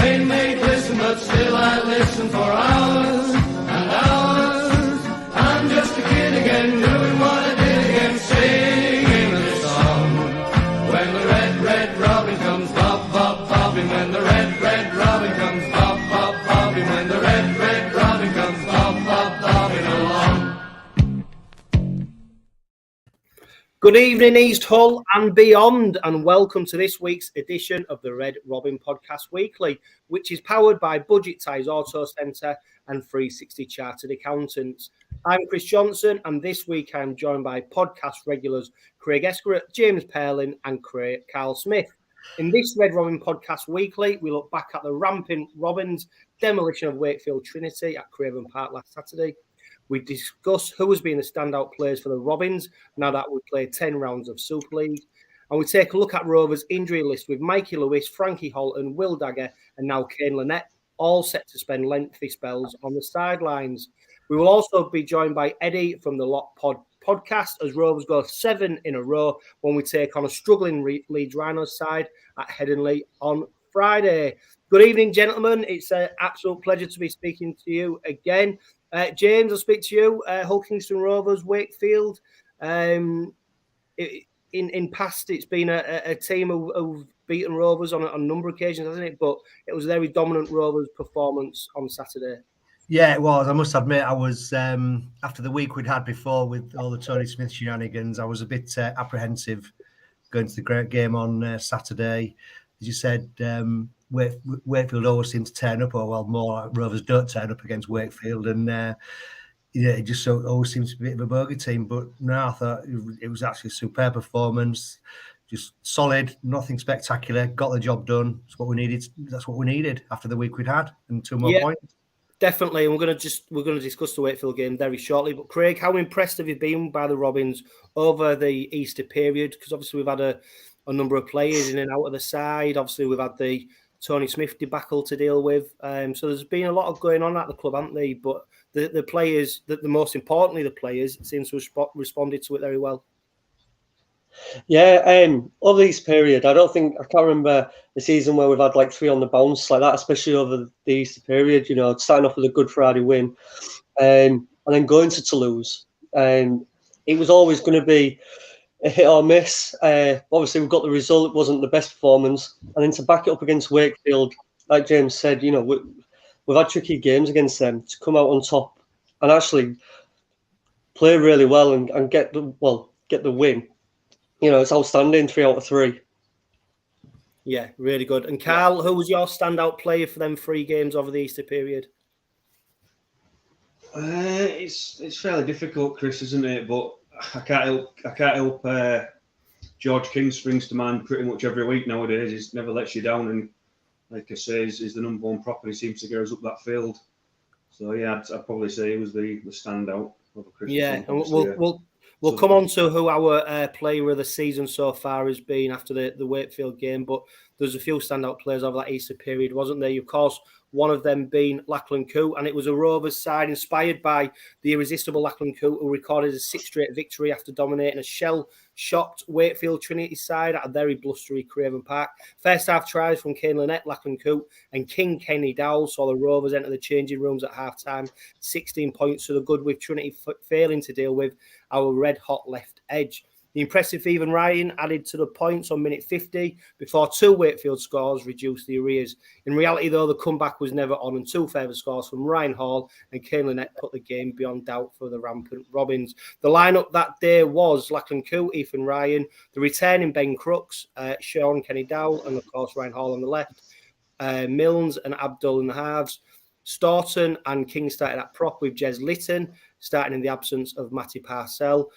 Rain may glisten, but still I listen for hours and hours. I'm just a kid again, doing what I did again, singing this song. When the red, red robin comes bob, bob, bobbing. When the red, red robin comes bob, bob, bobbing. When the red, red robin comes bob, bob, bobbing along. Good evening, East Hull and beyond, and welcome to this week's edition of the Red Robin Podcast Weekly, which is powered by Budget Ties Auto Centre and 360 Chartered Accountants. I'm Chris Johnson, and this week I'm joined by podcast regulars Craig Eskrett, James Purling and Karl Smith. In this Red Robin Podcast Weekly, we look back at the rampant Robins demolition of Wakefield Trinity at Craven Park last Saturday. We discuss who has been the standout players for the Robins now that we've played 10 rounds of Super League. And we take a look at Rovers' injury list with Mikey Lewis, Frankie Holton, Will Dagger and now Kane Linnett, all set to spend lengthy spells on the sidelines. We will also be joined by Eddy from the Lock podcast as Rovers go 7 in a row when we take on a struggling Leeds Rhinos side at Headingley on Friday. Good evening, gentlemen. It's an absolute pleasure to be speaking to you again. James, I'll speak to you. Hull Kingston Rovers, Wakefield. In past, it's been a team who've beaten Rovers on a number of occasions, hasn't it? But it was a very dominant Rovers performance on Saturday. Yeah, it was. I must admit, I was, after the week we'd had before with all the Tony Smith shenanigans, I was a bit apprehensive going to the great game on Saturday. As you said, Wakefield always seems to turn up, or well, more like Rovers don't turn up against Wakefield, and it just always seems to be a bit of a bogey team. But no, I thought it was actually a superb performance, just solid, nothing spectacular, got the job done. That's what we needed. That's what we needed after the week we'd had, and 2 more points. Definitely, and we're going to discuss the Wakefield game very shortly. But Craig, how impressed have you been by the Robins over the Easter period? Because obviously we've had a number of players in and out of the side. Obviously we've had the Tony Smith debacle to deal with. So there's been a lot of going on at the club, haven't they? But the players, the most importantly, the players seem to have responded to it very well. Yeah, over the Easter period, I can't remember the season where we've had like 3 on the bounce like that, especially over the Easter period, starting off with a Good Friday win and then going to Toulouse. It was always going to be a hit or miss. Obviously, we've got the result. It wasn't the best performance. And then to back it up against Wakefield, like James said, we've had tricky games against them. To come out on top and actually play really well and get the win. It's outstanding, 3 out of 3. Yeah, really good. And Karl, who was your standout player for them 3 games over the Easter period? It's fairly difficult, Chris, isn't it? But I can't help George King springs to mind pretty much every week nowadays. He never lets you down, and like I say, he's the number one prop, and he seems to get us up that field. So yeah, I'd probably say he was the standout over Christmas. Yeah, and we'll come on to who our player of the season so far has been after the Wakefield game, but there's a few standout players over that Easter period, wasn't there? Of course, one of them being 𝐓𝐡𝐞, and it was a Rovers side inspired by the irresistible 𝐓𝐡𝐞, who recorded a 6th straight victory after dominating a shell-shocked Wakefield Trinity side at a very blustery Craven Park. First half tries from Kane Linnett, 𝐓𝐡𝐞 and King Kenny Dowell saw the Rovers enter the changing rooms at half-time. 16 points to the good, with Trinity failing to deal with our red-hot left edge. The impressive Stephen Ryan added to the points on minute 50 before 2 Wakefield scores reduced the arrears. In reality, though, the comeback was never on, and 2 further scores from Ryan Hall and Kane Linnett put the game beyond doubt for the rampant Robins. The lineup that day was 𝐓𝐡𝐞, Ethan Ryan, the returning Ben Crooks, Sean Kenny Dowell, and of course Ryan Hall on the left, Milnes and Abdul in the halves. Staunton and King started at prop with Jez Litton, starting in the absence of Matty Parcell.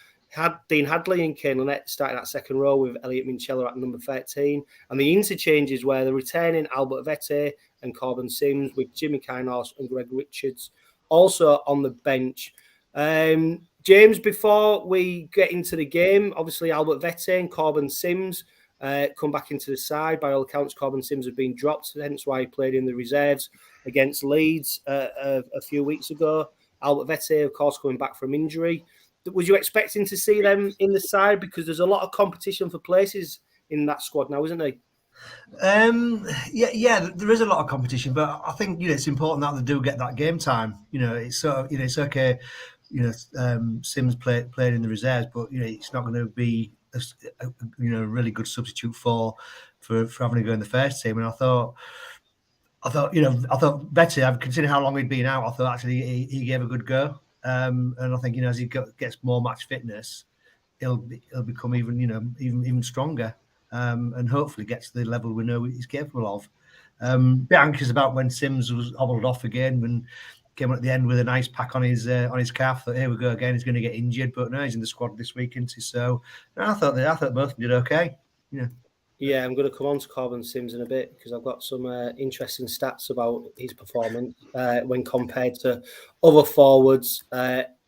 Dean Hadley and Kane Linnett started at second row with Elliot Minchella at number 13. And the interchanges were the returning 𝐓𝐡𝐿𝐵𝐿 and Corbin Sims, with Jimmy Kynors and Greg Richards also on the bench. James, before we get into the game, obviously 𝐓𝐿BETT and Corbin Sims come back into the side. By all accounts, Corbin Sims had been dropped, hence why he played in the reserves against Leeds a few weeks ago. 𝐓𝐿BETT, of course, coming back from injury. Was you expecting to see them in the side? Because there's a lot of competition for places in that squad now, isn't there? Yeah, there is a lot of competition, but I think it's important that they do get that game time. It's it's okay. Sims played in the reserves, but it's not going to be a really good substitute for having to go in the first team. And I thought Betty, considering how long he'd been out, I thought actually he gave a good go. And I think as he gets more match fitness, he'll become even stronger. And hopefully get to the level we know he's capable of. Bit anxious about when Sims was hobbled off again and came at the end with a nice pack on his calf. Thought, here we go again. He's going to get injured, but no, he's in the squad this week, isn't he? So I thought both of them did okay. Yeah, I'm going to come on to Corbin Sims in a bit because I've got some interesting stats about his performance when compared to other forwards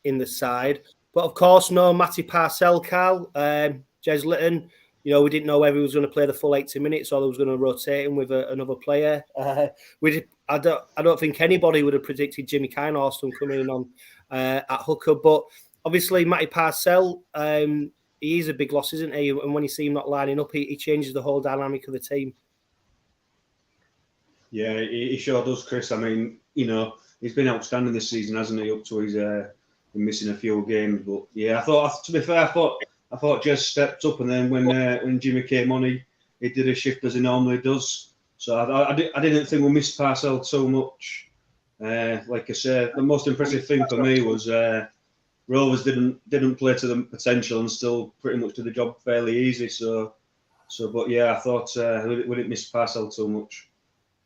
in the side. But of course, no Matty Parcell, Karl, Jez Litton. We didn't know whether he was going to play the full 80 minutes or they was going to rotate him with another player. I don't think anybody would have predicted Jimmy Kine-Horston coming in on at hooker. But obviously, Matty Parcell, he is a big loss, isn't he? And when you see him not lining up, he changes the whole dynamic of the team. Yeah, he sure does, Chris. I mean, he's been outstanding this season, hasn't he? Up to his missing a few games, but yeah, to be fair, I thought Jez stepped up, and then when Jimmy came on, he did a shift as he normally does. So I didn't think we missed Parcell too much. Like I said, the most impressive thing for me was Rovers didn't play to the potential and still pretty much did the job fairly easy. But yeah, I thought we didn't miss Parcell too much.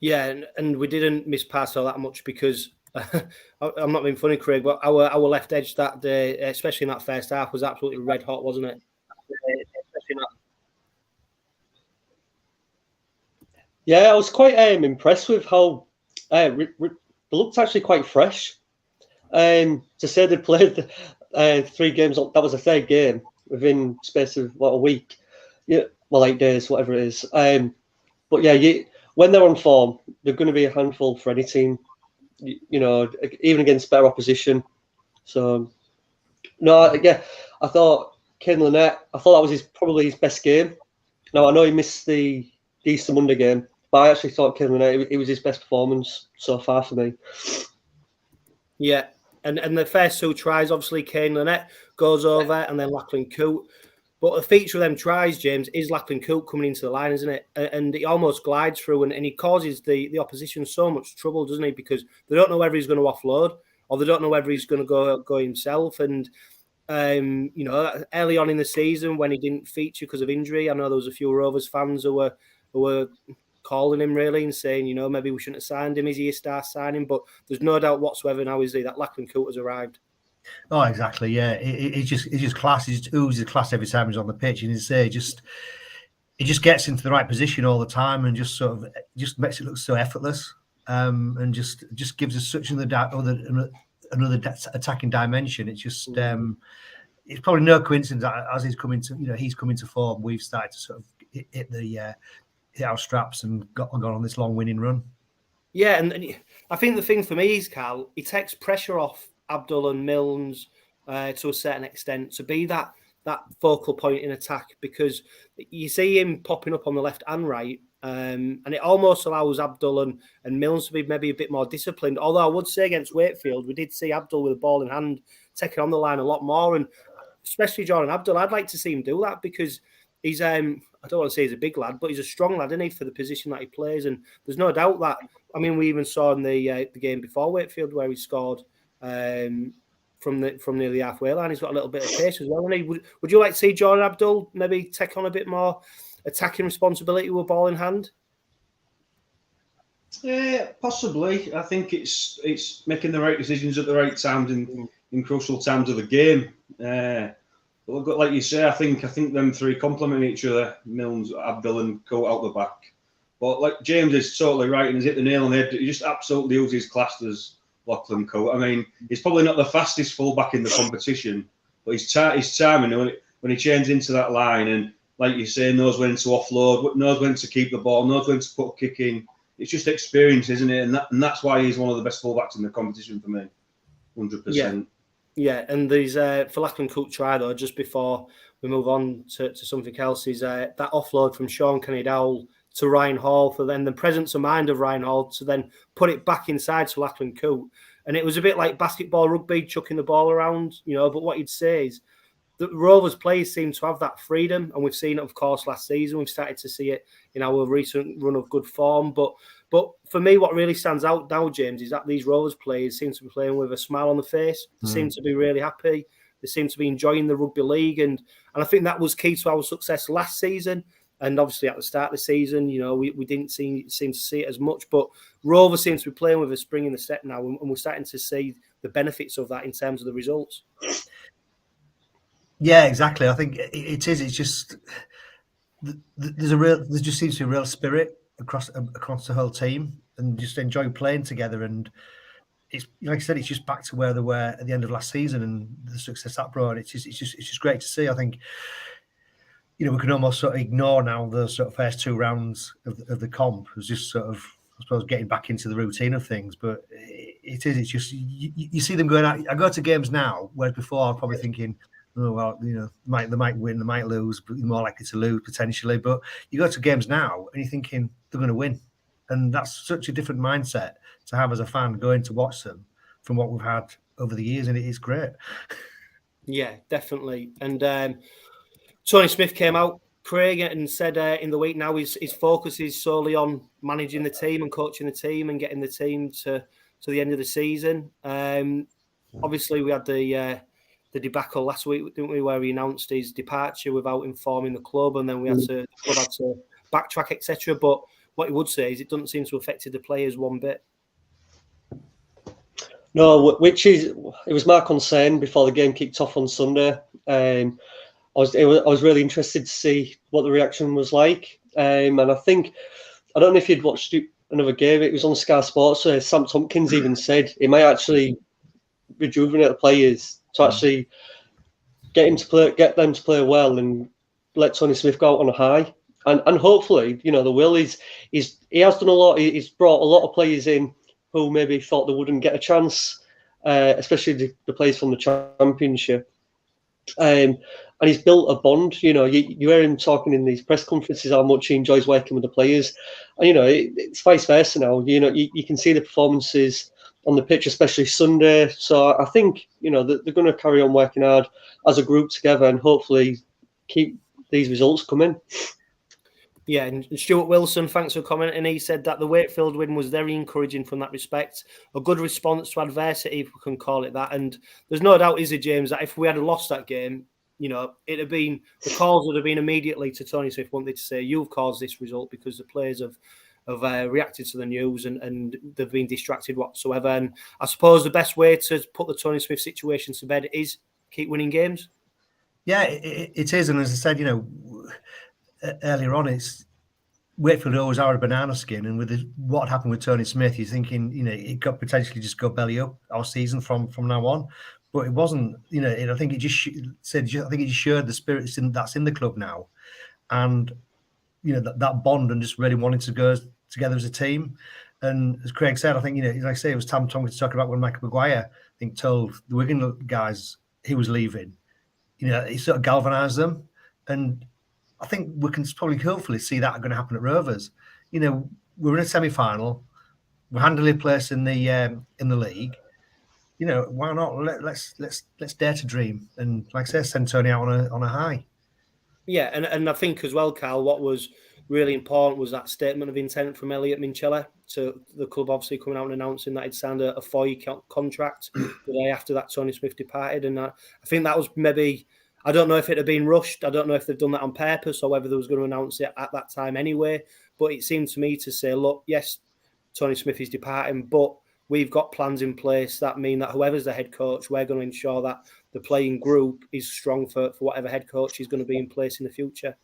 Yeah, and we didn't miss Parcell that much because I'm not being funny, Craig, but our left edge that day, especially in that first half, was absolutely red hot, wasn't it? Yeah, I was quite impressed with how they looked actually quite fresh. To say they played 3 games, that was the 3rd game within space of a week, 8 days, whatever it is. But yeah, when they're on form, they're going to be a handful for any team. Even against better opposition. So, no, yeah, I thought Kane Linnett, I thought that was probably his best game. Now, I know he missed the Easter Monday game, but I actually thought Kane Linnett, it was his best performance so far for me. Yeah, and the first 2 tries, obviously, Kane Linnett goes over, and then Lachlan 𝐶𝐞. But a feature of them tries, James, is Lachlan 𝐶𝐞 coming into the line, isn't it? And he almost glides through and he causes the opposition so much trouble, doesn't he? Because they don't know whether he's going to offload or they don't know whether he's going to go himself. And, early on in the season when he didn't feature because of injury, I know there was a few Rovers fans who were calling him really and saying, maybe we shouldn't have signed him. Is he a star signing? But there's no doubt whatsoever now, is he, that Lachlan 𝐶𝐞 has arrived. Oh, exactly. Yeah, it's just class. He just oozes class every time he's on the pitch, and he just gets into the right position all the time, and just makes it look so effortless, and just gives us such another attacking dimension. It's just it's probably no coincidence that as he's coming to form, we've started to sort of hit our straps and gone on this long winning run. Yeah, and I think the thing for me is, Karl, he takes pressure off Abdul and Milnes to a certain extent to be that focal point in attack, because you see him popping up on the left and right, and it almost allows Abdul and Milnes to be maybe a bit more disciplined. Although I would say against Wakefield, we did see Abdul with the ball in hand taking on the line a lot more, and especially Jordan Abdul, I'd like to see him do that because he's I don't want to say he's a big lad, but he's a strong lad, isn't he, for the position that he plays. And there's no doubt that, I mean, we even saw in the game before Wakefield where he scored from nearly halfway line. He's got a little bit of pace as well. And would you like to see Jordan Abdul maybe take on a bit more attacking responsibility with ball in hand? Yeah, possibly. I think it's making the right decisions at the right times in crucial times of the game. But like you say, I think them 3 complement each other, Milnes, Abdul and 𝐶𝐞 out the back. But like James is totally right and has hit the nail on the head. He just absolutely uses class as Lachlan 𝐶𝐞. I mean, he's probably not the fastest fullback in the competition, but his timing when he changes into that line and, like you say, knows when to offload, knows when to keep the ball, knows when to put a kick in. It's just experience, isn't it? And that's why he's one of the best fullbacks in the competition for me, 100%. Yeah, and these for Lachlan 𝐶𝐞 try though, just before we move on to something else, is that offload from Sean Kenny-Dowell to Ryan Hall, for then the presence of mind of Ryan Hall to then put it back inside to 𝐓𝐿 and 𝐶𝐭. And it was a bit like basketball, rugby, chucking the ball around, but what you'd say is the Rovers players seem to have that freedom, and we've seen it, of course, last season. We've started to see it in our recent run of good form. But for me, what really stands out now, James, is that these Rovers players seem to be playing with a smile on the face. They seem to be really happy. They seem to be enjoying the rugby league. And I think that was key to our success last season. And obviously at the start of the season, we didn't seem to see it as much. But Rovers seems to be playing with a spring in the step now. And we're starting to see the benefits of that in terms of the results. Yeah, exactly. I think it is. It's just there just seems to be a real spirit across the whole team, and just enjoy playing together. And it's, like I said, it's just back to where they were at the end of last season and the success that brought. It's just great to see. I think we can almost sort of ignore now the sort of first 2 rounds of the comp as just sort of, I suppose, getting back into the routine of things. But it's just you see them going out. I go to games now, whereas before I was probably thinking, oh well, they might win, they might lose, but you're more likely to lose potentially. But you go to games now and you're thinking they're going to win, and that's such a different mindset to have as a fan going to watch them from what we've had over the years, and it is great. Yeah, definitely. And Tony Smith came out, Craig, and said in the week now his focus is solely on managing the team and coaching the team and getting the team to the end of the season. Obviously, we had the debacle last week, didn't we, where he announced his departure without informing the club, and then the club had to backtrack, etc. But what he would say is it doesn't seem to have affected the players one bit. No, it was my concern before the game kicked off on Sunday. I was really interested to see what the reaction was like, and I don't know if you'd watched another game. It was on Sky Sports. Sam Tompkins even said it might actually rejuvenate the players to actually get them to play well and let Tony Smith go out on a high. And hopefully, the will is he has done a lot. He's brought a lot of players in who maybe thought they wouldn't get a chance, especially the players from the Championship. And he's built a bond. You hear him talking in these press conferences how much he enjoys working with the players. And it's vice versa now. You can see the performances on the pitch, especially Sunday. So I think they're going to carry on working hard as a group together and hopefully keep these results coming. Yeah, and Stuart Wilson, thanks for commenting. He said that the Wakefield win was very encouraging from that respect. A good response to adversity, if we can call it that. And there's no doubt, is it, James, that if we had lost that game, it'd have been, the calls would have been immediately to Tony Smith, wanted to say, you've caused this result because the players have reacted to the news and they've been distracted whatsoever. And I suppose the best way to put the Tony Smith situation to bed is keep winning games. Yeah, it is. And as I said, earlier on, it's Wakefield always are a banana skin, and with what happened with Tony Smith, you're thinking, it could potentially just go belly up our season from now on. But it wasn't, I think it just showed the spirit that's in the club now, and that bond and just really wanting to go together as a team. And as Craig said, I think like I say, it was Tam Tompkins talking about when Michael Maguire, I think, told the Wigan guys he was leaving. He sort of galvanised them, and I think we can probably hopefully see that going to happen at Rovers. We're in a semi-final. We're handily placed in the league. Why not? Let's dare to dream, and like I say, send Tony out on a high. Yeah, and I think as well, Karl, what was really important was that statement of intent from 𝐓𝐿 to the club, obviously coming out and announcing that he'd signed a 4-year contract the day after that Tony Smith departed. And I think that was maybe, I don't know if it had been rushed. I don't know if they've done that on purpose or whether they was going to announce it at that time anyway. But it seemed to me to say, look, yes, Tony Smith is departing, but we've got plans in place that mean that whoever's the head coach, we're going to ensure that the playing group is strong for whatever head coach is going to be in place in the future.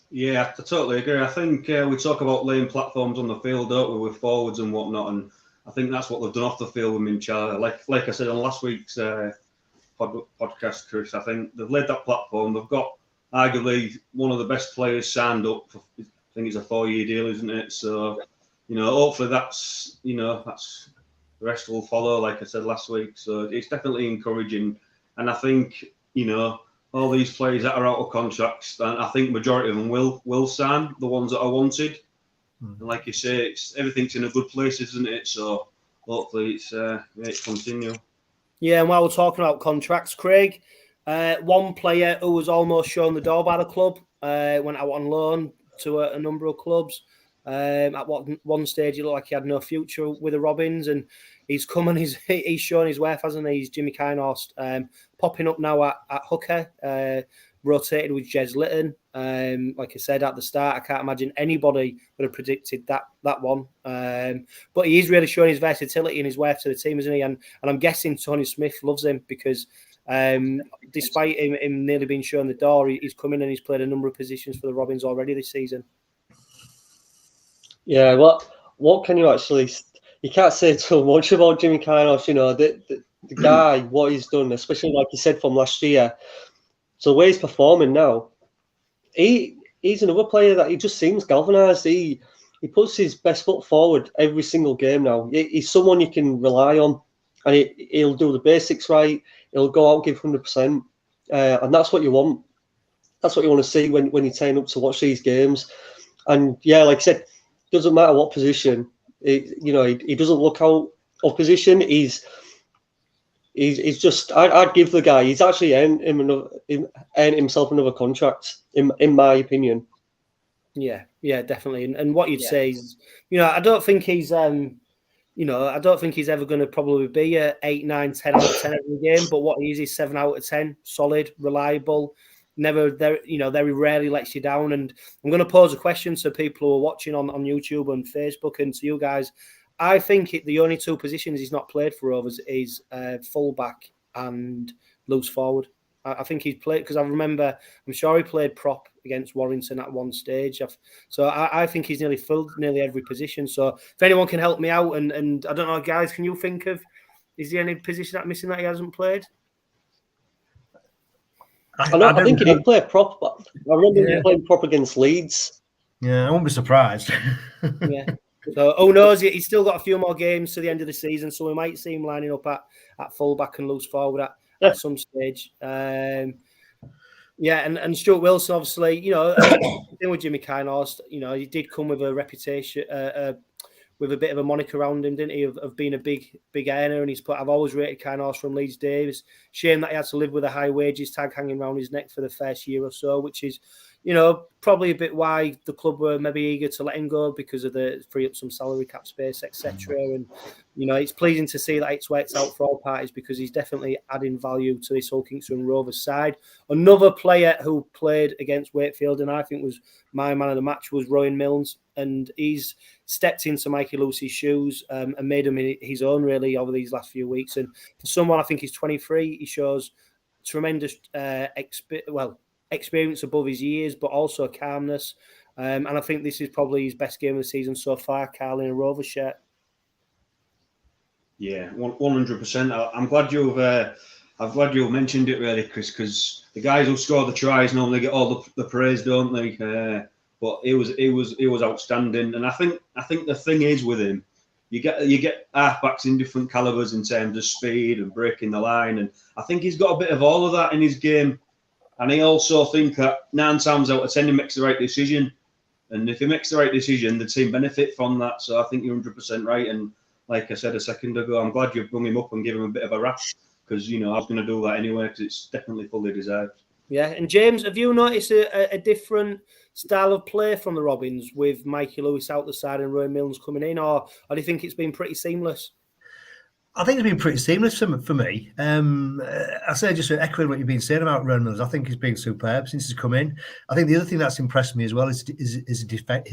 Yeah, I totally agree. I think we talk about laying platforms on the field, don't we, with forwards and whatnot, and I think that's what they've done off the field with Minchella. Like I said on last week's podcast, Chris, I think they've laid that platform. They've got arguably one of the best players signed up for, I think it's a 4-year deal, isn't it? So, hopefully that's the rest will follow, like I said last week. So it's definitely encouraging. And I think, all these players that are out of contracts, and I think majority of them will sign, the ones that are wanted. And like you say, everything's in a good place, isn't it? So hopefully it continue. Yeah, and while we're talking about contracts, Craig, one player who was almost shown the door by the club went out on loan to a number of clubs. At one stage, he looked like he had no future with the Robins, and he's come and he's shown his worth, hasn't he? He's Jimmy 𝐿𝐻𝐿, popping up now at hooker, rotated with 𝐂𝐮𝐝𝐿𝐻𝐿. Like I said at the start, I can't imagine anybody would have predicted that one. But he is really showing his versatility and his worth to the team, isn't he? And I'm guessing Tony Smith loves him because despite him nearly being shown the door, he's come in and he's played a number of positions for the Robins already this season. Yeah, what can you actually? You can't say too much about Jimmy 𝐿𝐻𝐿. You know, the guy, what he's done, especially like you said from last year. So the way he's performing now, he's another player that he just seems galvanised. He puts his best foot forward every single game now. He's someone you can rely on, and he'll do the basics right. He'll go out, give 100%, and that's what you want. That's what you want to see when you turn up to watch these games. And yeah, like I said, doesn't matter what position. He doesn't look out of position. He's just. I'd give the guy. He's actually earned himself another contract, in my opinion. Yeah, definitely. And what you'd say is, I don't think he's, I don't think he's ever going to probably be a 8, 9, 10 out of 10 every game. But what he is 7 out of 10, solid, reliable. Never there, very rarely lets you down. And I'm going to pose a question to people who are watching on YouTube and Facebook and to you guys. I think the only two positions he's not played for Rovers is fullback and loose forward. I think he's played because I'm sure he played prop against Warrington at one stage. So I think he's nearly filled nearly every position. So if anyone can help me out, and I don't know, guys, can you think of, is there any position that missing that he hasn't played? I think he did play prop, but I remember him playing prop against Leeds. Yeah, I won't be surprised. Yeah. So who knows? He's still got a few more games to the end of the season, so we might see him lining up at fullback and loose forward at some stage. And Stuart Wilson, obviously, thing with Jimmy 𝐿𝐻𝐿, he did come with a reputation, with a bit of a moniker around him, didn't he, of being a big earner. And I've always rated 𝐿𝐻𝐿 from Leeds days. Shame that he had to live with a high wages tag hanging around his neck for the first year or so, which is, probably a bit why the club were maybe eager to let him go because of the free up some salary cap space, etc. And, it's pleasing to see that it's worked out for all parties because he's definitely adding value to this Hull Kingston Rovers side. Another player who played against Wakefield and I think was my man of the match was Rowan Milnes. And he's stepped into Mikey Lucy's shoes and made him his own, really, over these last few weeks. And for someone, I think he's 23, he shows tremendous experience above his years, but also calmness. And I think this is probably his best game of the season so far, Karl, in a Rovers shirt. Yeah, 100%. I'm glad you've mentioned it, really, Chris, because the guys who score the tries normally get all the praise, don't they? But it was outstanding, and I think the thing is with him, you get halfbacks in different calibers in terms of speed and breaking the line, and I think he's got a bit of all of that in his game. And I also think that 9 times out of 10 he makes the right decision, and if he makes the right decision, the team benefit from that. So I think you're 100% right. And like I said a second ago, I'm glad you've brought him up and given him a bit of a rap because I was going to do that anyway because it's definitely fully deserved. Yeah, and James, have you noticed a different style of play from the Robins with Mikey Lewis out the side and Rowan Milnes coming in, or do you think it's been pretty seamless? I think it's been pretty seamless for me. I say just echoing what you've been saying about Rowan Milnes. I think he's been superb since he's come in. I think the other thing that's impressed me as well is his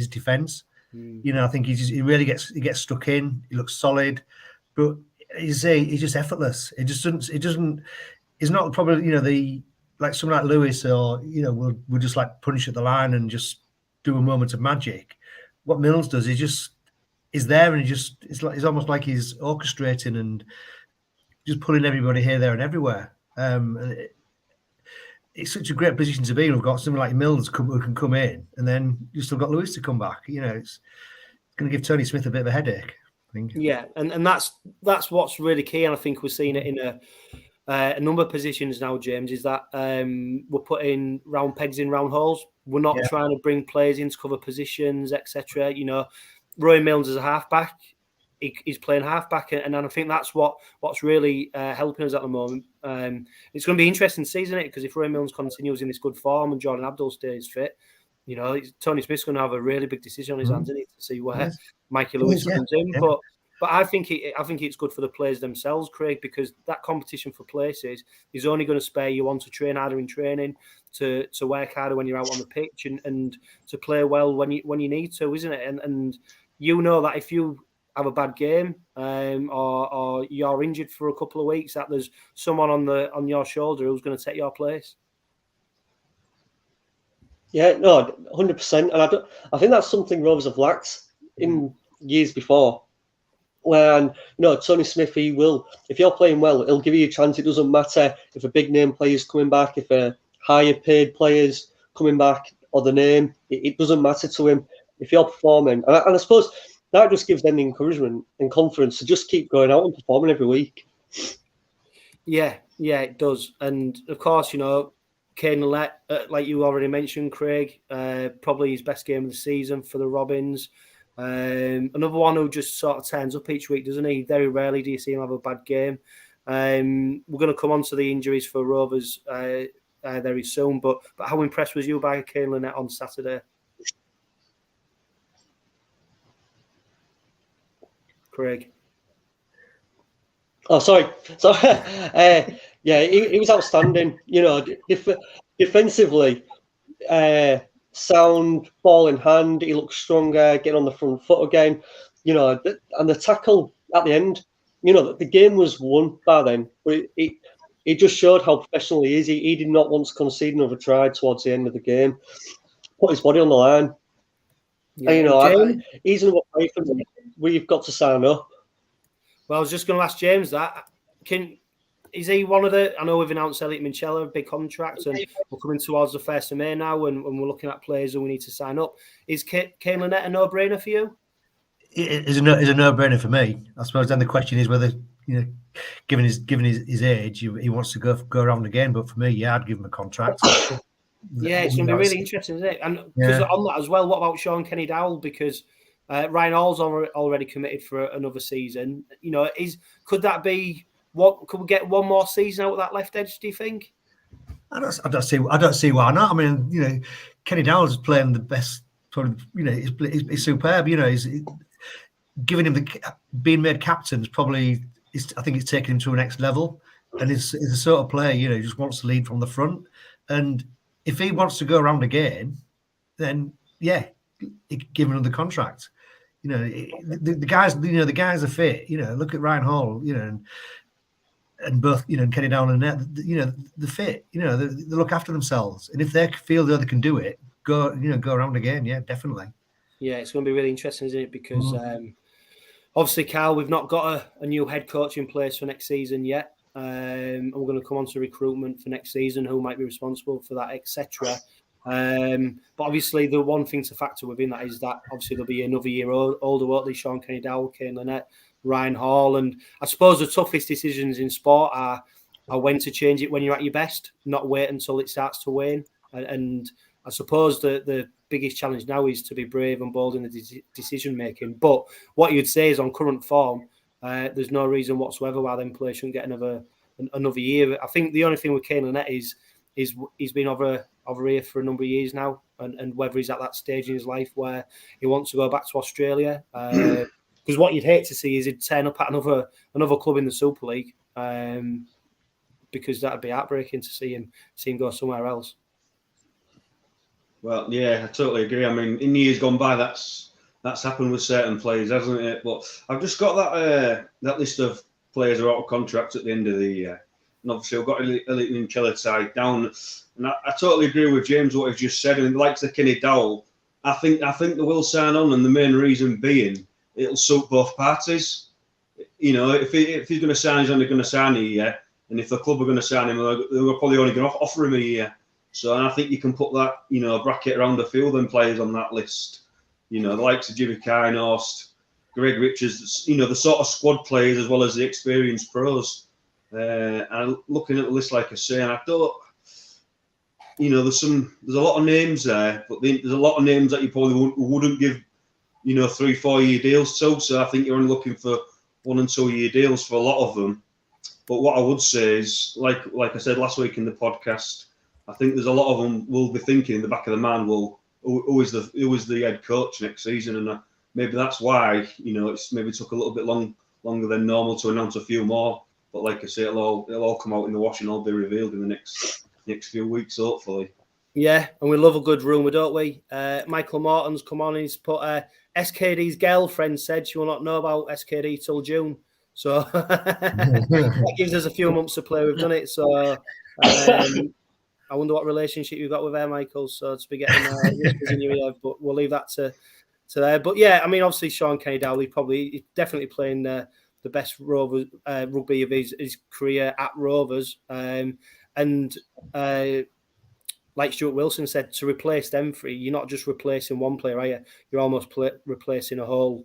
defence. I think he really gets stuck in. He looks solid, but he's just effortless. It doesn't. He's not probably like someone like Lewis or will just like punch at the line and just do a moment of magic. What Milnes does, is there and it's almost like he's orchestrating and just pulling everybody here, there, and everywhere. It's such a great position to be in. We've got someone like Milnes who can come in, and then you've still got Lewis to come back. It's going to give Tony Smith a bit of a headache, I think. Yeah, and that's what's really key, and I think we're seeing it in a number of positions now, James, is that we're putting round pegs in round holes. We're not trying to bring players in to cover positions, etc. You know, Roy Milnes is a halfback. He's playing halfback, and I think that's what's really helping us at the moment. It's going to be interesting to see, isn't it? Because if Roy Milnes continues in this good form and Jordan Abdul stays fit, you know, Tony Smith's going to have a really big decision on his hands, isn't he, to see where Mikey Lewis comes in. Yeah. But I think it's good for the players themselves, Craig, because that competition for places is only going to spur you on to train harder in training, to work harder when you're out on the pitch, and to play well when you need to, isn't it? And you know that if you have a bad game or you're injured for a couple of weeks, that there's someone on your shoulder who's going to take your place. Yeah, no, 100%. And I think that's something Rovers have lacked in years before. When Tony Smith, he will, if you're playing well, he'll give you a chance. It doesn't matter if a big name player's coming back, if a higher paid player's coming back, or the name. It doesn't matter to him if you're performing. And I suppose that just gives them the encouragement and confidence to just keep going out and performing every week. Yeah, it does. And of course, Kane Linnett, like you already mentioned, Craig, probably his best game of the season for the Robins. Another one who just sort of turns up each week, doesn't he? Very rarely do you see him have a bad game. We're going to come on to the injuries for Rovers very soon, but how impressed was you by Kane Linnett on Saturday? Craig? Oh, sorry. Yeah, he was outstanding. Defensively, sound, ball in hand. He looked stronger, getting on the front foot again. And the tackle at the end. The game was won by then, but it just showed how professional he is. He did not want to concede another try towards the end of the game. Put his body on the line. Yeah, and, he's another player for me. We've got to sign up. Well, I was just going to ask James that. Is he one of the? I know we've announced 𝐓𝐡𝐞 𝐿𝐷𝐿, a big contract, and we're coming towards the 1st of May now, and we're looking at players who we need to sign up. Is Kane Linnett a no-brainer for you? It is a no-brainer for me. I suppose then the question is whether, given his age, he wants to go around again. But for me, yeah, I'd give him a contract. Yeah, it's going to be really interesting, isn't it? And because on that as well, what about Sean Kenny-Dowell? Because Ryan Hall's already committed for another season. Could that be? Could we get one more season out of that left edge? Do you think? I don't see why not. I mean, Kenny-Dowell's playing the best. Probably, he's superb. He's giving him being made captain is probably. I think it's taken him to a next level, and he's the sort of player he just wants to lead from the front. And if he wants to go around again, then give him another contract. The guys are fit. Look at Ryan Hall. And both, and Kenny-Dowell and Linnett, they're fit. They look after themselves, and if they feel that they can do it, go around again. Yeah, definitely. Yeah, it's going to be really interesting, isn't it? Because obviously, Karl, we've not got a new head coach in place for next season yet. And we're going to come on to recruitment for next season, who might be responsible for that, etc. But obviously, the one thing to factor within that is that obviously there'll be another year older, won't they? Sean Kenny-Dowell, Kane Linnett, Ryan Hall, and I suppose the toughest decisions in sport are when to change it when you're at your best, not wait until it starts to wane. And I suppose the biggest challenge now is to be brave and bold in the decision making. But what you'd say is on current form, there's no reason whatsoever why them players shouldn't get another year. I think the only thing with Kane Linnett is he's been over here for a number of years now, and whether he's at that stage in his life where he wants to go back to Australia. Because what you'd hate to see is he'd turn up at another club in the Super League, because that'd be heartbreaking to see him go somewhere else. Well, yeah, I totally agree. I mean, in years gone by, that's happened with certain players, hasn't it? But I've just got that list of players who are out of contract at the end of the year, and obviously I've got 𝐓𝐿𝐴 𝐿𝐷𝐿 side down, and I totally agree with James what he's just said. And like the Kenny-Dowell, I think they will sign on, and the main reason being it'll suit both parties. If he's going to sign, he's only going to sign a year, and if the club are going to sign him, they're probably only going to offer him a year. So I think you can put that, bracket around a few of them players on that list. The likes of Jimmy Kynehorst, Greg Richards, the sort of squad players as well as the experienced pros. And looking at the list, like I say, and I don't, there's a lot of names there, but there's a lot of names that you probably wouldn't give, 3-4 year deals to. So I think you're only looking for 1 and 2 year deals for a lot of them. But what I would say is, like I said last week in the podcast, I think there's a lot of them will be thinking in the back of the mind, well, who is the head coach next season? And maybe that's why, it's maybe took a little bit longer than normal to announce a few more. But like I say, it'll all come out in the wash and all be revealed in the next few weeks, hopefully. Yeah, and we love a good rumour, don't we? Michael Morton's come on and he's put SKD's girlfriend said she will not know about SKD till June. So that gives us a few months to play. We've done it. So I wonder what relationship you've got with her, Michael. So to be getting whispers in your ear, but we'll leave that to there. But yeah, I mean, obviously Sean Kenny-Dowley he's definitely playing the best Rovers rugby of his career at Rovers. And like Stuart Wilson said, to replace them three, you're not just replacing one player, are you? You're almost replacing a whole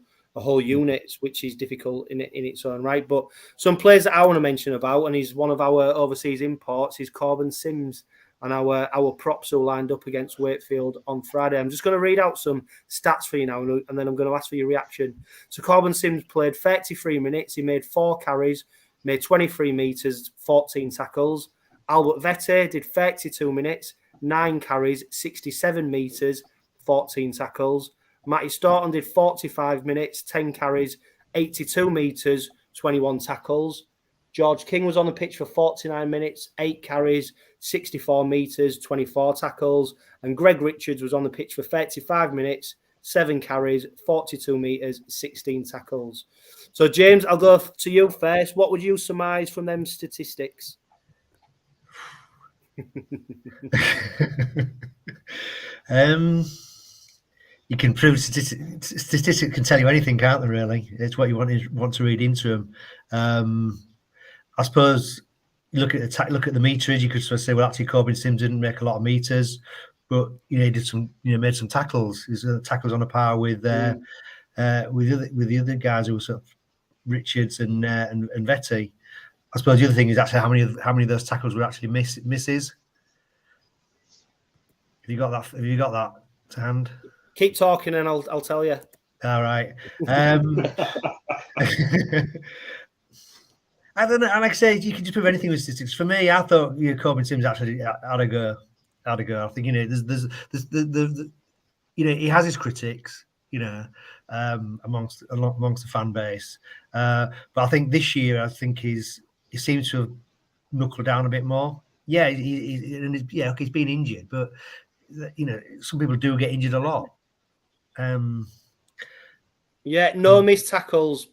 unit, which is difficult in its own right. But some players that I want to mention about, and he's one of our overseas imports, is Corbin Sims and our props who lined up against Wakefield on Friday. I'm just going to read out some stats for you now, and then I'm going to ask for your reaction. So Corbin Sims played 33 minutes. He made 4 carries, made 23 metres, 14 tackles. Albert Vete did 32 minutes, 9 carries, 67 metres, 14 tackles. Matty Staunton did 45 minutes, 10 carries, 82 metres, 21 tackles. George King was on the pitch for 49 minutes, 8 carries, 64 metres, 24 tackles. And Greg Richards was on the pitch for 35 minutes, 7 carries, 42 metres, 16 tackles. So, James, I'll go to you first. What would you surmise from them statistics? You can prove statistics can tell you anything, can't they? Really, it's what you want to read into them. I suppose you look at the meterage. You could sort of say, well, actually, Corbin Sims didn't make a lot of meters, but he did some, made some tackles. His tackles on a par with the other guys who were sort of Richards and Vetty. I suppose the other thing is actually how many of those tackles were actually misses. Have you got that to hand? Keep talking and I'll tell you. All right. I don't know. And like I say, you can just prove anything with statistics. For me, I thought Corbin Sims actually had a go. I think there's he has his critics, amongst the fan base. But I think this year, he seems to have knuckled down a bit more. Yeah, he's been injured, but some people do get injured a lot. No missed tackles.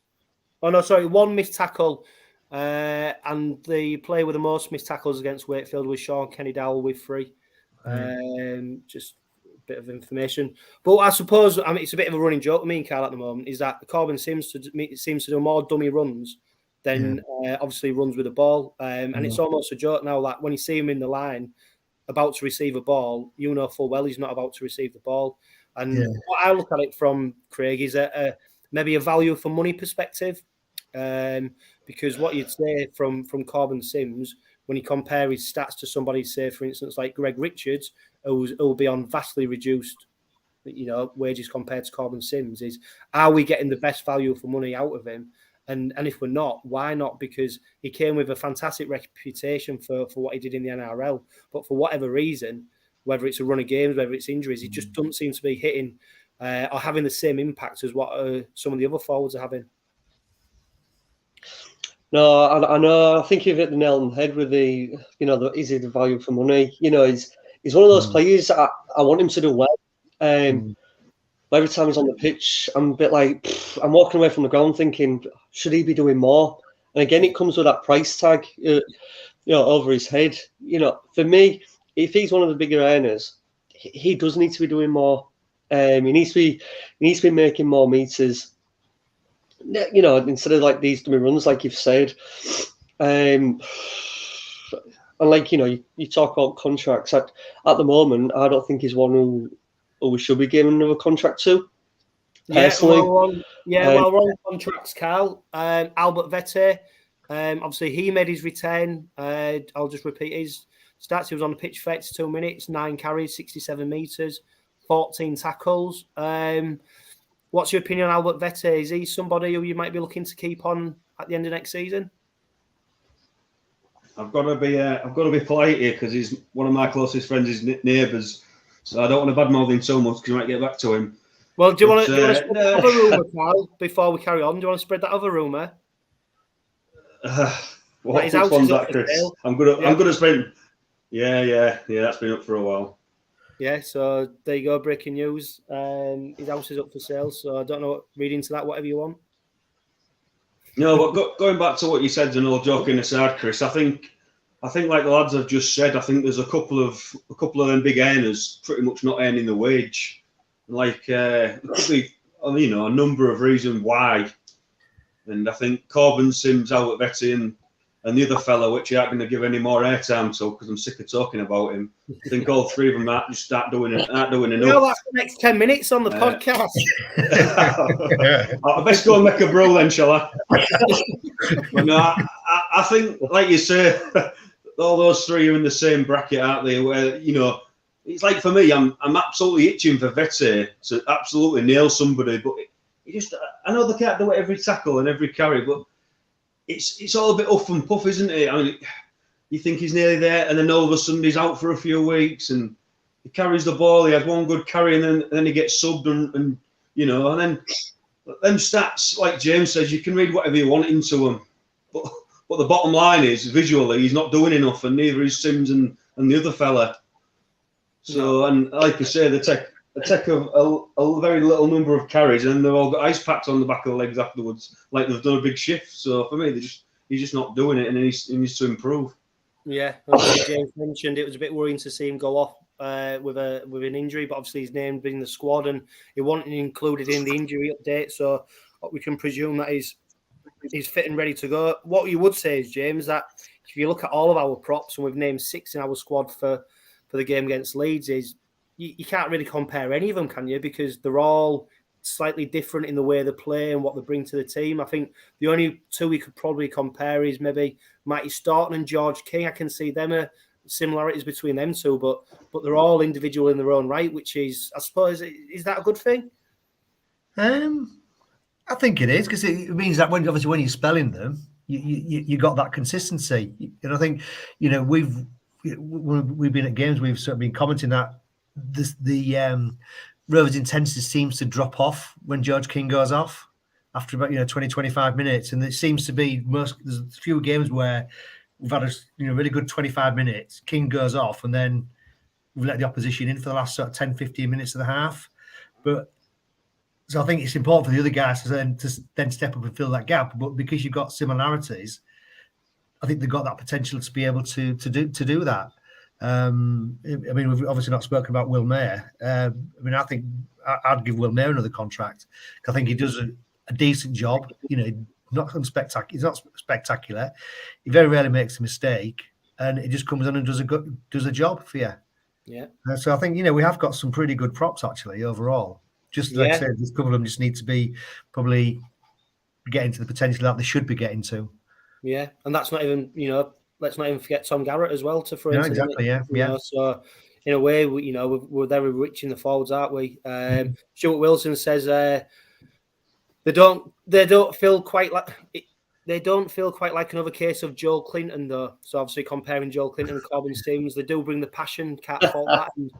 Oh no, sorry, 1 missed tackle. And the player with the most missed tackles against Wakefield was Sean Kenny-Dowley with 3. Just a bit of information. But I suppose, it's a bit of a running joke with me and Carl at the moment, is that Corbin seems to do more dummy runs than obviously runs with the ball. And it's almost a joke now, like when you see him in the line about to receive a ball, full well he's not about to receive the ball. And what I look at it from, Craig, is maybe a value for money perspective. Because what you'd say from Corbin Sims, when you compare his stats to somebody, say, for instance, like Greg Richards, who will be on vastly reduced, wages compared to Corbin Sims, is are we getting the best value for money out of him? And if we're not, why not? Because he came with a fantastic reputation for what he did in the NRL, but for whatever reason, whether it's a run of games, whether it's injuries, he just doesn't seem to be hitting or having the same impact as what some of the other forwards are having. No, I know. I think you've hit the nail on the head with the is he the value for money? He's one of those players I want him to do well. Every time he's on the pitch, I'm a bit like, I'm walking away from the ground thinking, should he be doing more? And again, it comes with that price tag, over his head. For me, if he's one of the bigger earners, he does need to be doing more. He needs to be making more meters. Instead of like these dummy runs, like you've said. And like, you talk about contracts. At the moment, I don't think he's one who we should be giving another contract to. Personally. Well, we're on contracts, Carl. Albert Vete, Obviously, he made his return. I'll just repeat his stats. He was on the pitch for 82 minutes, 9 carries, 67 metres, 14 tackles. What's your opinion on 𝐓𝐡𝐻𝐿𝐵𝐻𝐻? Is he somebody who you might be looking to keep on at the end of next season? I've got to be polite here because he's one of my closest friends, his neighbours. So I don't want to badmouth him so much because you might get back to him. Well, do you want to spread that other rumour, Carl, before we carry on? Do you want to spread that other rumour? Which one's that, Chris? Sale. I'm gonna spend. Yeah. That's been up for a while. Yeah, so there you go. Breaking news. His house is up for sale. So I don't know. Read into that whatever you want. No, but going back to what you said, and all joking aside, Chris, I think like the lads have just said, I think there's a couple of them big earners pretty much not earning the wage. Like there could be, a number of reasons why. And I think 𝐶𝐿𝐵𝐻𝐻, 𝐓𝐻𝐻, and the other fellow, which I aren't going to give any more airtime to because I'm sick of talking about him. I think all three of them might just start doing enough. That's the next 10 minutes on the podcast. I best go and make a brew then, shall I? But no, I think, like you say, all those three are in the same bracket, aren't they? Where, it's like for me, I'm absolutely itching for 𝐓𝐻𝐻 to absolutely nail somebody, but I know they can't do it every tackle and every carry, but it's all a bit huff and puff, isn't it? I mean, you think he's nearly there, and then all of a sudden he's out for a few weeks, and he carries the ball. He has one good carry, and then he gets subbed, and then them stats, like James says, you can read whatever you want into them, but the bottom line is visually he's not doing enough, and neither is Sims and the other fella. So, and like I say, they take a very little number of carries, and they've all got ice packs on the back of the legs afterwards, like they've done a big shift. So for me, he's just not doing it, and he needs to improve. Yeah, obviously James mentioned it was a bit worrying to see him go off with an injury, but obviously his name being in the squad, and he wasn't included in the injury update. So we can presume that he's fit and ready to go. What you would say is, James, that if you look at all of our props, and we've named 6 in our squad for the game against Leeds, is you can't really compare any of them, can you? Because they're all slightly different in the way they play and what they bring to the team. I think the only 2 we could probably compare is maybe Matty Staunton and George King. I can see them similarities between them 2, but they're all individual in their own right, which is, I suppose, is that a good thing? I think it is, because it means that when you're spelling them, you got that consistency. And I think we've been at games, we've sort of been commenting that the Rovers' intensity seems to drop off when George King goes off after about 20-25 minutes, and it seems to be there's a few games where we've had a really good 25 minutes. King goes off, and then we've let the opposition in for the last sort of 10-15 minutes of the half. But so I think it's important for the other guys to then step up and fill that gap. But because you've got similarities, I think they've got that potential to be able to do that. I mean, we've obviously not spoken about Will Maher. I mean, I think I'd give Will Maher another contract. I think he does a decent job. Not spectacular. He's not spectacular. He very rarely makes a mistake, and he just comes on and does a job for you. Yeah. So I think we have got some pretty good props actually overall. Just like I said, a couple of them just need to be probably getting to the potential that they should be getting to. Yeah, and that's not even let's not even forget Tom Garrett as well to throw into exactly, it. Yeah. So in a way, we're very rich in the forwards, aren't we? Stuart Wilson says they don't feel quite like another case of Joel Clinton though. So obviously comparing Joel Clinton and Corbin Sims, they do bring the passion. Can't fault that. And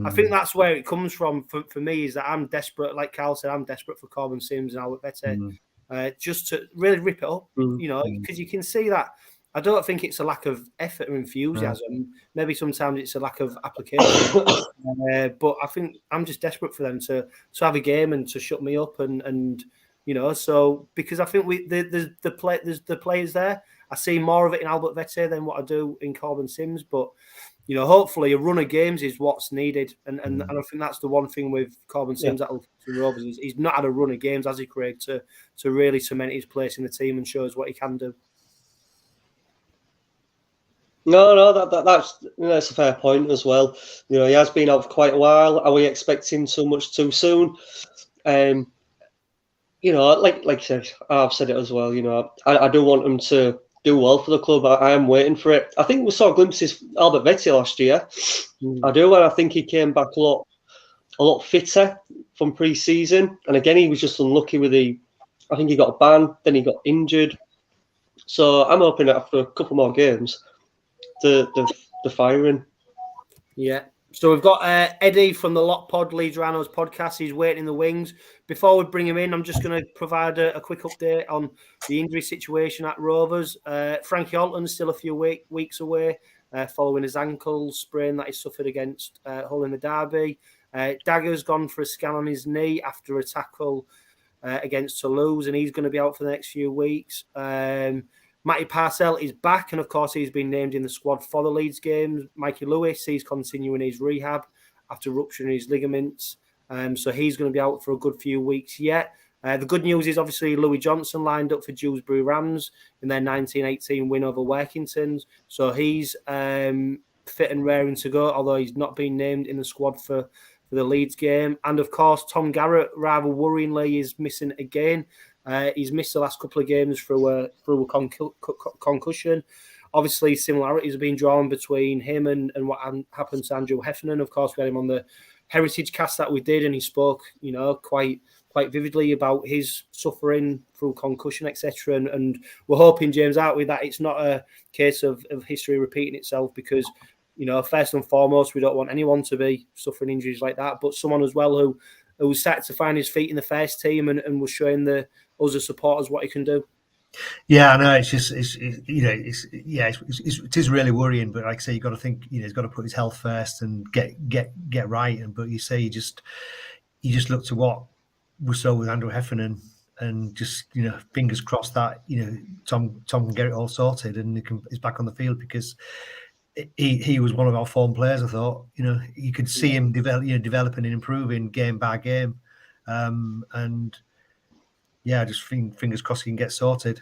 I think that's where it comes from for me, is that I'm desperate. Like Carl said, I'm desperate for Corbin Sims and 𝐓𝐻𝐻 just to really rip it up. Because you can see that. I don't think it's a lack of effort or enthusiasm. Maybe sometimes it's a lack of application. But I think I'm just desperate for them to have a game and to shut me up and so because I think there's the players there. I see more of it in 𝐓𝐻𝐻 than what I do in Corbin Sims. But hopefully a run of games is what's needed, and I think that's the one thing with Corbin Sims at the Rovers is he's not had a run of games, has he, Craig, to really cement his place in the team and shows what he can do. No, that's a fair point as well. He has been out for quite a while. Are we expecting so much too soon? Like I said, I've said it as well. I do want him to do well for the club. I am waiting for it. I think we saw glimpses of Albert Vetty last year. I do, and I think he came back a lot fitter from pre-season. And again, he was just unlucky with I think he got a ban, then he got injured. So I'm hoping that after a couple more games, the firing. Yeah. So we've got Eddy from the Lot Pod, Leeds Rhinos podcast. He's waiting in the wings. Before we bring him in, I'm just going to provide a quick update on the injury situation at Rovers. Frankie Alton's still a few weeks away following his ankle sprain that he suffered against Hull in the derby. Dagger's gone for a scan on his knee after a tackle against Toulouse, and he's going to be out for the next few weeks. Matty Parcell is back, and of course he's been named in the squad for the Leeds games. Mikey Lewis, he's continuing his rehab after rupturing his ligaments, so he's going to be out for a good few weeks yet. The good news is obviously Louis Johnson lined up for Dewsbury Rams in their 1918 win over Workingtons, so he's fit and raring to go, although he's not been named in the squad for the Leeds game. And of course, Tom Garrett, rather worryingly, is missing again. He's missed the last couple of games through a concussion. Obviously, similarities are being drawn between him and what happened to Andrew Heffernan. Of course, we had him on the Heritage cast that we did, and he spoke, quite vividly about his suffering through concussion, etc. And we're hoping, James, aren't we, that it's not a case of history repeating itself, because, first and foremost, we don't want anyone to be suffering injuries like that, but someone as well who was starting to find his feet in the first team and was showing us as supporters what he can do. Yeah, I know. It's just, it is really worrying. But like I say, you've got to think, he's got to put his health first and get right. But you say you just look to what we saw with Andrew Heffernan, and just fingers crossed that Tom can get it all sorted and he's back on the field, because he was one of our form players. I thought you could see him developing and improving game by game, and. Yeah, just fingers crossed he can get sorted.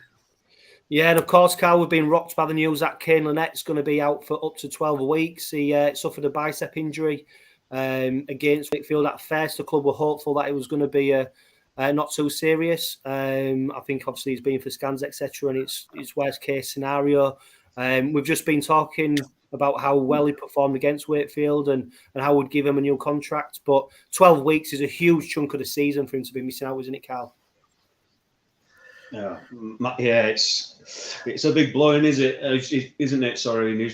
Yeah, and of course, Carl, we've been rocked by the news that Kane Linnett's going to be out for up to 12 weeks. He suffered a bicep injury against Wakefield. At first, the club were hopeful that it was going to be not too serious. I think obviously he's been for scans, etc., and it's worst case scenario. We've just been talking about how well he performed against Wakefield and how we'd give him a new contract. But 12 weeks is a huge chunk of the season for him to be missing out, isn't it, Carl? Yeah, it's a big blow, isn't it? Sorry, and he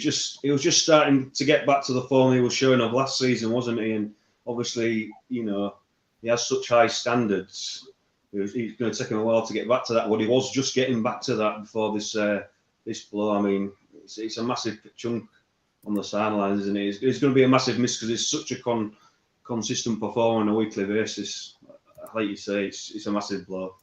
was just starting to get back to the form he was showing of last season, wasn't he? And obviously, he has such high standards. He's going to take him a while to get back to that. But he was just getting back to that before this blow. I mean, it's a massive chunk on the sidelines, isn't it? It's going to be a massive miss, because it's such a consistent performer on a weekly basis. Like you say, it's a massive blow.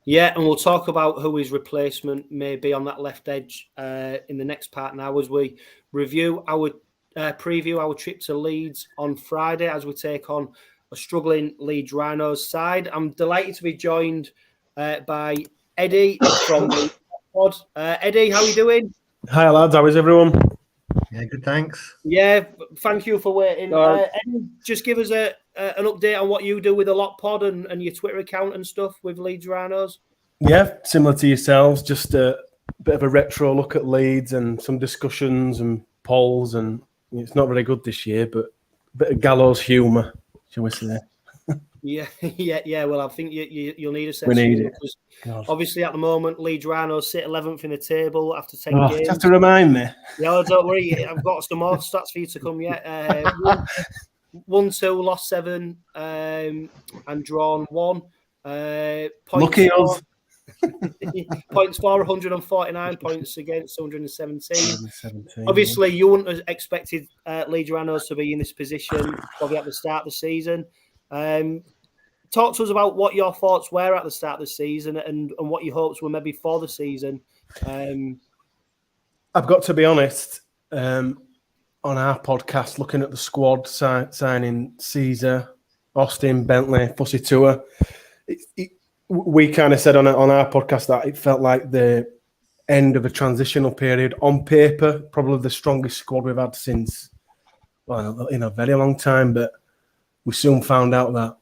Yeah, and we'll talk about who his replacement may be on that left edge in the next part now, as we review preview our trip to Leeds on Friday, as we take on a struggling Leeds Rhinos side. I'm delighted to be joined by Eddy from the pod. Eddy, how are you doing? Hi lads, how is everyone? Yeah, good, thanks. Yeah, thank you for waiting. Eddy, just give us an update on what you do with the Lot Pod and your Twitter account and stuff with Leeds Rhinos. Yeah, similar to yourselves, just a bit of a retro look at Leeds and some discussions and polls, and it's not very good this year, but a bit of gallows humour, shall we say? Yeah. Well, I think you'll need a sense. We need it. Because obviously, at the moment, Leeds Rhinos sit 11th in the table after 10 games. You have to remind me. Yeah, don't worry. I've got some more stats for you to come yet. 1-2, lost 7, and drawn 1. Lucky us. Points for 149, points against 117. Obviously, you wouldn't have expected Leeds Rhinos to be in this position probably at the start of the season. Talk to us about what your thoughts were at the start of the season and what your hopes were maybe for the season. I've got to be honest, on our podcast, looking at the squad, signing 𝐶𝐮𝐿, Austin, Bentley, Fussy Tour, we kind of said on our podcast that it felt like the end of a transitional period. On paper, probably the strongest squad we've had since, in a very long time, but we soon found out that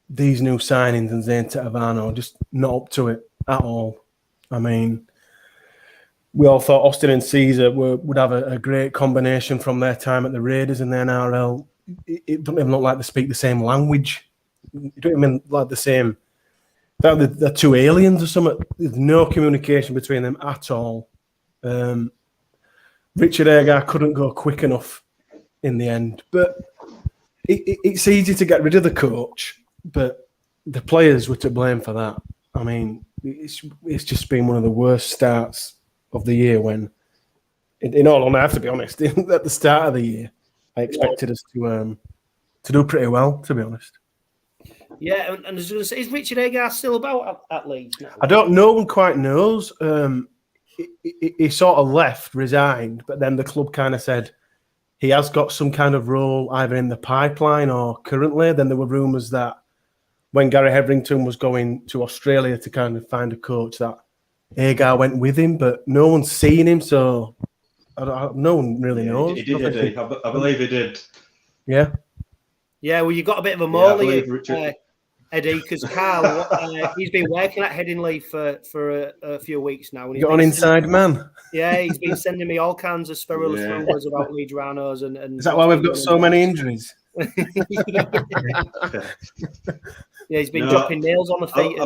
these new signings and 𝐓𝐡𝐿 𝐋𝐶𝐭 are just not up to it at all. I mean, we all thought Austin and 𝐶𝐮𝐥𝐥 would have a great combination from their time at the Raiders and the NRL. It doesn't even look like they speak the same language. It don't even like the same. They're two aliens or something. There's no communication between them at all. Richard Agar couldn't go quick enough in the end. But it's easy to get rid of the coach, but the players were to blame for that. I mean, it's just been one of the worst starts of the year when, in all honesty, I have to be honest, at the start of the year, I expected us to do pretty well, to be honest. Yeah, and I was going to say, is Richard Agar still about at Leeds now? I don't know. No one quite knows. He sort of left, resigned, but then the club kind of said he has got some kind of role either in the pipeline or currently. Then there were rumours that when Gary Hetherington was going to Australia to kind of find a coach, that Agar went with him, but no one's seen him, so no one really knows. He did, Eddy. I believe he did. Yeah. Yeah, well, you got a bit of a Yeah, I molly, believe Eddy, because Karl, he's been working at Headingley for a few weeks now. And You got an inside man. Yeah, he's been sending me all kinds of scurrilous rumours about Leeds Rhinos. And Is that why we've got so many injuries? Yeah, he's been dropping nails on the feet.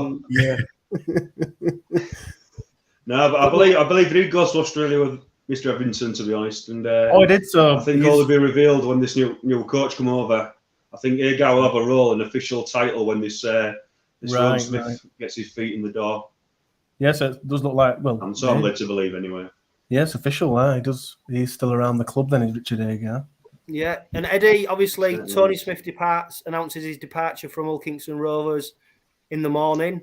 No, but I believe he goes to Australia with Mr. Evanson, to be honest. And he did so. I think all will be revealed when this new coach come over. I think Agar will have a role, an official title when this Ron Smith gets his feet in the door. Yes, it does look like. Well, and so I'm led to believe anyway. Yes, official. He does. He's still around the club. Then is Richard Agar. Yeah, and Eddy, obviously, Tony Smith announces his departure from Hull Kingston Rovers in the morning.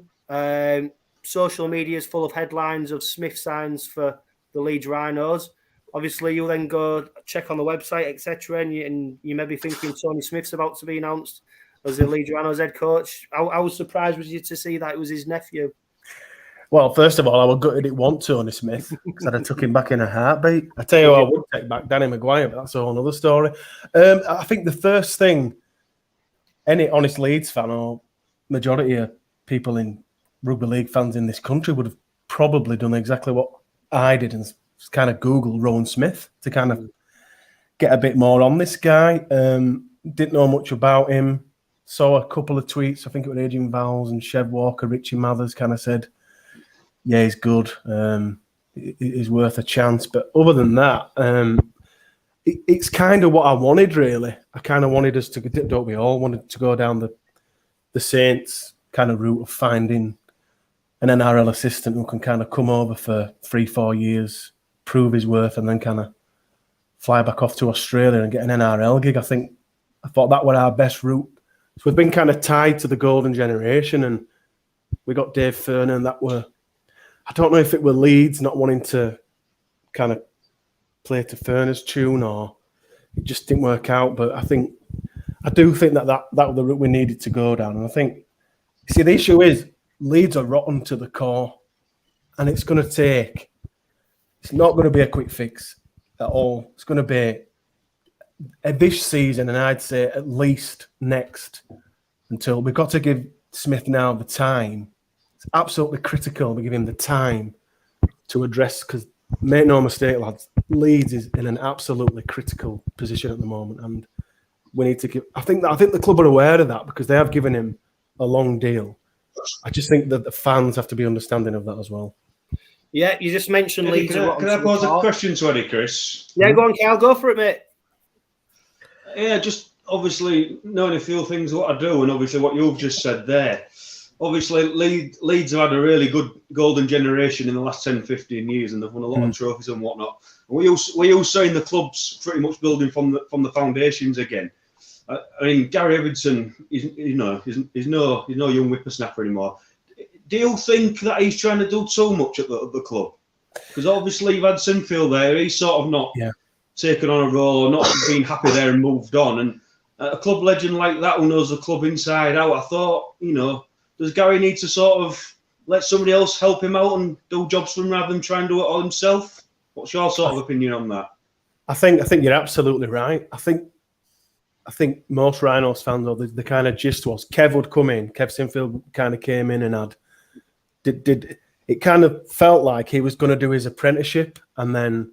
Social media is full of headlines of Smith signs for the Leeds Rhinos. Obviously, you'll then go check on the website, etc., and you may be thinking Tony Smith's about to be announced as the Leeds Rhinos head coach. I was surprised with you to see that it was his nephew. Well, first of all, I would gutted it want Tony Smith because I'd have took him back in a heartbeat. I tell you what, I would take back Danny Maguire, but that's a whole other story. I think the first thing any honest Leeds fan or majority of people in rugby league fans in this country would have probably done exactly what I did and just kind of Google Rowan Smith to kind of get a bit more on this guy. Didn't know much about him. Saw a couple of tweets. I think it was Adrian Vowles and Chev Walker, Richie Mathers kind of said, yeah, he's good. He's worth a chance. But other than that, it's kind of what I wanted, really. I kind of wanted us to, don't we all, wanted to go down the Saints kind of route of finding an NRL assistant who can kind of come over for 3-4 years, prove his worth, and then kind of fly back off to Australia and get an NRL gig. I thought that were our best route. So we've been kind of tied to the golden generation, and we got Dave Ferner, and that were, I don't know if it were Leeds not wanting to kind of play to Ferner's tune or it just didn't work out. But I do think that was the route we needed to go down. And I think, see, the issue is Leeds are rotten to the core, and it's not going to be a quick fix at all. It's going to be this season, and I'd say at least next, until we've got to give Smith now the time. It's absolutely critical we give him the time to address, because make no mistake, lads, Leeds is in an absolutely critical position at the moment, and we need to give. I think the club are aware of that because they have given him a long deal. I just think that the fans have to be understanding of that as well. Yeah, you just mentioned Eddy, Leeds. Can I pose a question to Eddy, Chris? Yeah, go on, Karl, go for it, mate. Yeah, just obviously knowing a few things what I do, and obviously what you've just said there. Obviously, Leeds have had a really good golden generation in the last 10, 15 years, and they've won a lot of trophies and whatnot. And we all saying the club's pretty much building from the foundations again. I mean, Gary Evanson, he's no young whippersnapper anymore. Do you think that he's trying to do too much at the club? Because obviously you've had Sinfield there. He's sort of not taken on a role or not been happy there and moved on. And a club legend like that who knows the club inside out, I thought, does Gary need to sort of let somebody else help him out and do jobs for him rather than try and do it all himself? What's your sort of opinion on that? I think you're absolutely right. I think most Rhinos fans, or the kind of gist was, Kev would come in. Kev Sinfield kind of came in and it kind of felt like he was going to do his apprenticeship, and then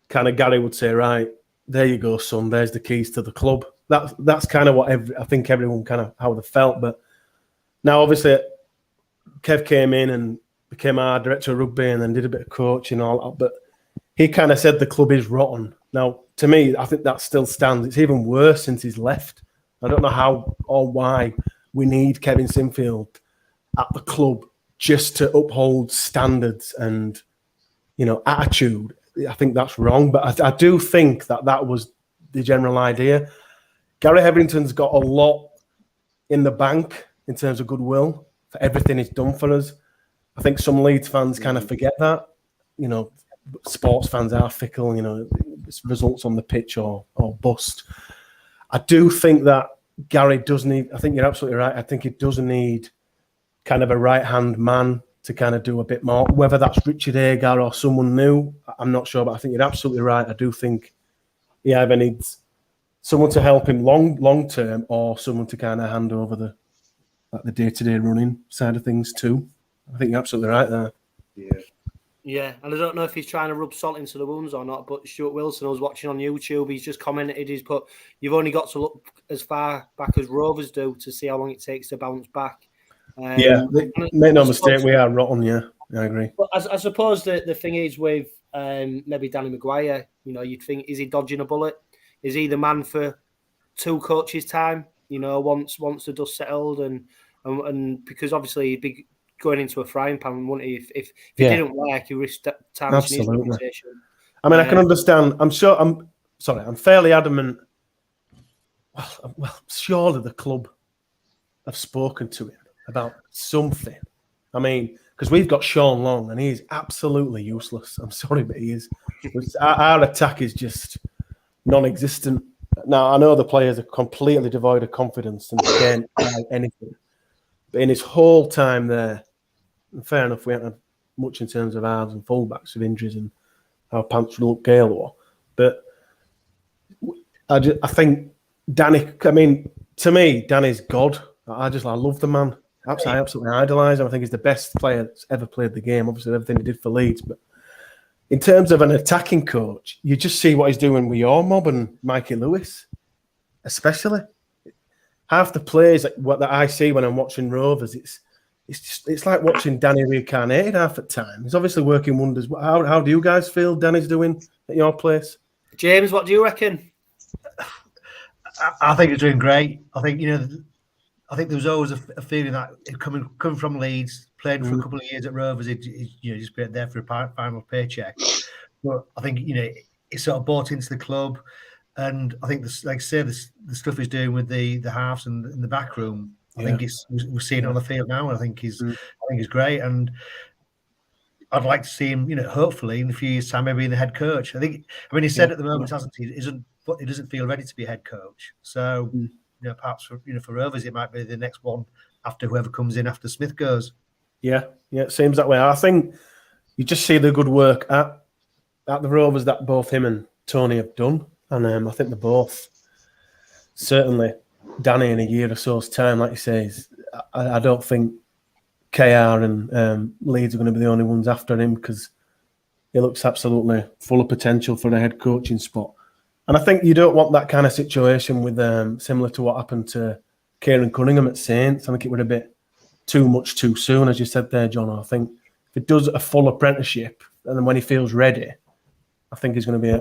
kind of Gary would say, right, there you go, son, there's the keys to the club. That's kind of what I think everyone kind of how they felt. But now, obviously, Kev came in and became our director of rugby and then did a bit of coaching and all that. But he kind of said the club is rotten. Now, to me, I think that still stands. It's even worse since he's left. I don't know how or why we need Kevin Sinfield at the club just to uphold standards and, attitude. I think that's wrong. But I do think that was the general idea. Gary Hetherington's got a lot in the bank in terms of goodwill for everything he's done for us. I think some Leeds fans kind of forget that. Sports fans are fickle, it's results on the pitch or bust. I do think that Gary does need, I think you're absolutely right, I think he does need kind of a right-hand man to kind of do a bit more. Whether that's Richard Agar or someone new, I'm not sure, but I think you're absolutely right. I do think he either needs someone to help him long term or someone to kind of hand over the day-to-day running side of things too. I think you're absolutely right there. Yeah, and I don't know if he's trying to rub salt into the wounds or not, but Stuart Wilson, I was watching on YouTube, he's just commented, he's put, you've only got to look as far back as Rovers do to see how long it takes to bounce back. Make no mistake, we are rotten, yeah, I agree. But I suppose the thing is with maybe Danny Maguire, you'd think, is he dodging a bullet? Is he the man for 2 coaches' time, once the dust settled? And because obviously he'd be going into a frying pan, wouldn't he? If he didn't work, he risked tarnishing his reputation. I mean, I can understand. I'm fairly adamant. Well, surely the club have spoken to him about something. I mean, because we've got Sean Long and he's absolutely useless. I'm sorry, but he is. Our attack is just non-existent. Now, I know the players are completely devoid of confidence and can't try anything. But in his whole time there, and fair enough, we haven't had much in terms of halves and fullbacks with injuries and how pants look Gale were. But I think Danny, to me, Danny's God. I love the man. I absolutely idolise him. I think he's the best player that's ever played the game. Obviously, everything he did for Leeds. But in terms of an attacking coach, you just see what he's doing with your mob and Mikey Lewis, especially. Half the plays that I see when I'm watching Rovers, it's like watching Danny reincarnated half the time. He's obviously working wonders. How do you guys feel Danny's doing at your place? James, what do you reckon? I think he's doing great. I think I think there was always a feeling that coming from Leeds, played for a couple of years at Rovers, just been there for a final paycheck. But I think he sort of bought into the club. And I think, like I say, the stuff he's doing with the halves and the back room, I think we're seeing it on the field now. And I think he's great. And I'd like to see him, hopefully in a few years' time, maybe the head coach. He said at the moment, hasn't he? He doesn't feel ready to be head coach. So, perhaps for Rovers, it might be the next one after whoever comes in after Smith goes. Yeah, it seems that way. I think you just see the good work at the Rovers that both him and Tony have done. And I think they're both, certainly Danny in a year or so's time, like you say, I don't think KR and Leeds are going to be the only ones after him because he looks absolutely full of potential for a head coaching spot. And I think you don't want that kind of situation with similar to what happened to Kieran Cunningham at Saints. I think it would have been too much too soon, as you said there, John. I think if he does a full apprenticeship and then when he feels ready, I think he's going to be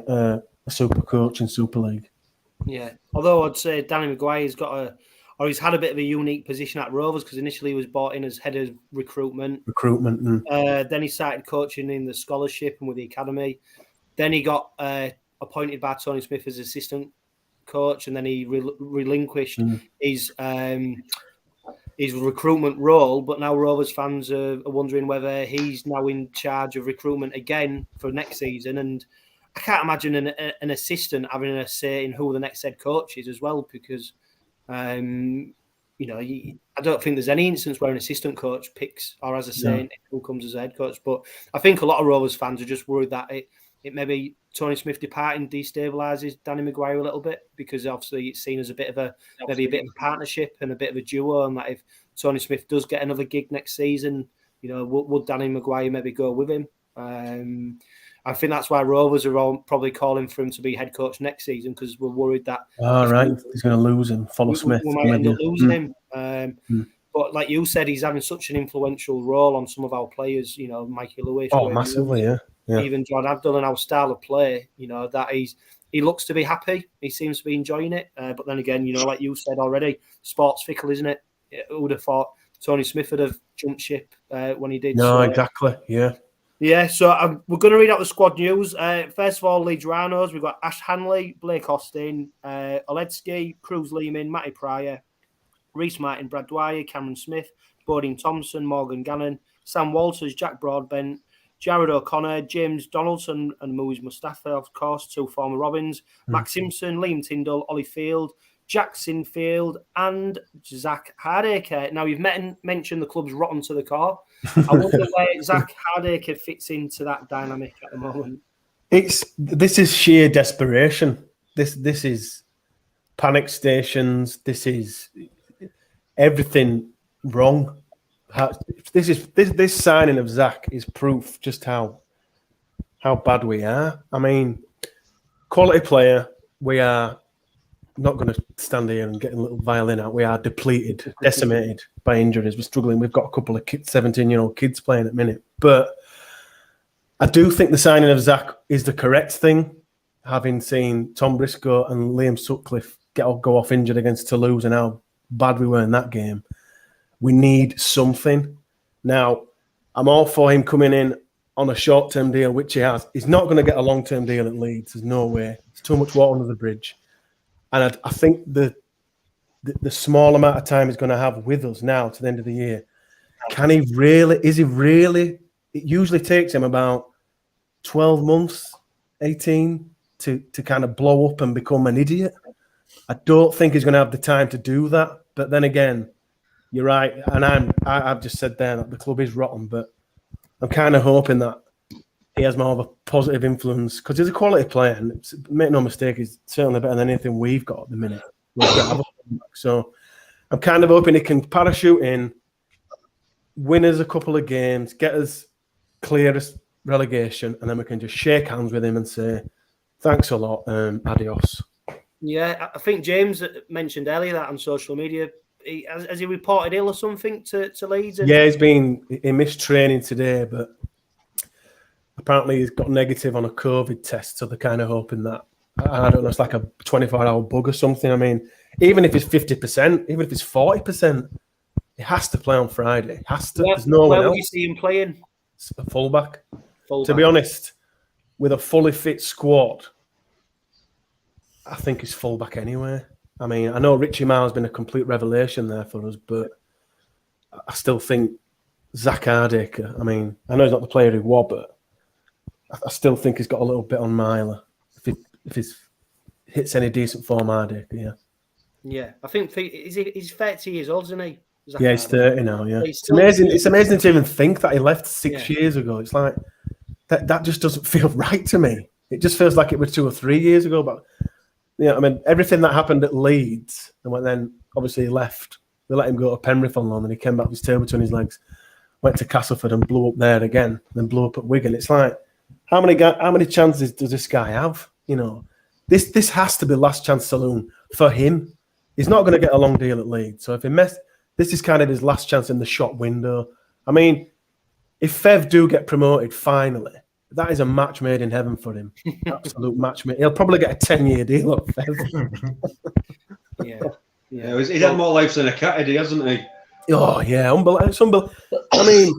a super coach in Super League. Yeah, although I'd say Danny Maguire's he's had a bit of a unique position at Rovers because initially he was brought in as head of recruitment. Then he started coaching in the scholarship and with the academy. Then he got appointed by Tony Smith as assistant coach, and then he relinquished his recruitment role. But now Rovers fans are wondering whether he's now in charge of recruitment again for next season. And I can't imagine an assistant having a say in who the next head coach is as well, because I don't think there's any instance where an assistant coach picks or has a say in who comes as a head coach. But I think a lot of Rovers fans are just worried that it maybe Tony Smith departing destabilises Danny Maguire a little bit, because obviously it's seen as a bit of a partnership and a bit of a duo, and that if Tony Smith does get another gig next season, would Danny Maguire maybe go with him? I think that's why Rovers are all probably calling for him to be head coach next season, because we're worried that he's going to lose him. Follow Smith. We might end up losing him. But like you said, he's having such an influential role on some of our players. Mikey Lewis. Massively, yeah. Even John Abdul and our style of play. That he looks to be happy. He seems to be enjoying it. But then again, like you said already, sport's fickle, isn't it? Who would have thought Tony Smith would have jumped ship when he did? No, exactly. Yeah. Yeah, so we're going to read out the squad news. First of all, Leeds Rhinos. We've got Ash Hanley, Blake Austin, Oledsky, Cruz Lehman, Matty Pryor, Reece Martin, Brad Dwyer, Cameron Smith, Bodine Thompson, Morgan Gannon, Sam Walters, Jack Broadbent, Jared O'Connor, James Donaldson, and Moise Mustafa, of course, 2 former Robins, Max Simpson, Liam Tyndall, Ollie Field, Jack Sinfield, and Zach Hardacre. Now, you've mentioned the club's rotten to the core. I wonder where Zach Hardacre fits into that dynamic at the moment. This is sheer desperation. This is panic stations. This is everything wrong. This signing of Zach is proof just how bad we are. I mean, quality player. We are not going to stand here and get a little violin out. We are depleted, decimated by injuries. We're struggling. We've got a couple of 17-year-old kids playing at the minute. But I do think the signing of Zach is the correct thing, having seen Tom Briscoe and Liam Sutcliffe go off injured against Toulouse and how bad we were in that game. We need something. Now, I'm all for him coming in on a short-term deal, which he has. He's not going to get a long-term deal at Leeds. There's no way. There's too much water under the bridge. And I think the small amount of time he's going to have with us now to the end of the year, is he really? It usually takes him about 12 months, 18 to kind of blow up and become an idiot. I don't think he's going to have the time to do that. But then again, you're right. And I've just said there that the club is rotten, but I'm kind of hoping that he has more of a positive influence because he's a quality player. And make no mistake, he's certainly better than anything we've got at the minute. So I'm kind of hoping he can parachute in, win us a couple of games, get us clear as relegation, and then we can just shake hands with him and say, thanks a lot, adios. Yeah, I think James mentioned earlier that on social media. Has he reported ill or something to Leeds? Yeah, he missed training today, but apparently he's got negative on a COVID test, so they're kind of hoping that, I don't know, it's like a 24-hour bug or something. I mean, even if it's 50%, even if it's 40%, he has to play on Friday. Has to. There's no one where else. would you see him playing? A fullback. To be honest, with a fully fit squad, I think he's fullback anyway. I mean, I know Richie Marr's been a complete revelation there for us, but I still think Zach Hardacre, I mean, I know he's not the player he was, but I still think he's got a little bit on Myler. If he hits any decent form, Hardacre, yeah. Yeah, I think he's 30 years old, isn't he? Zach yeah, he's 30 now, yeah. It's amazing. It's amazing to even think that he left 6 years ago. It's like, that just doesn't feel right to me. It just feels like it was 2 or 3 years ago, but yeah, I mean, everything that happened at Leeds, and then obviously he left. They let him go to Penrith on loan, and he came back with his tail between his legs, went to Castleford and blew up there again, and then blew up at Wigan. It's like, how many chances does this guy have? You know, this has to be last chance saloon for him. He's not going to get a long deal at Leeds, so if he this is kind of his last chance in the shop window. I mean, if Fev do get promoted finally, that is a match made in heaven for him. Absolute match made. He'll probably get a 10-year deal at Fev. Yeah. He's had more life than a cat, Eddy, hasn't he? Oh, yeah. It's unbelievable. I mean,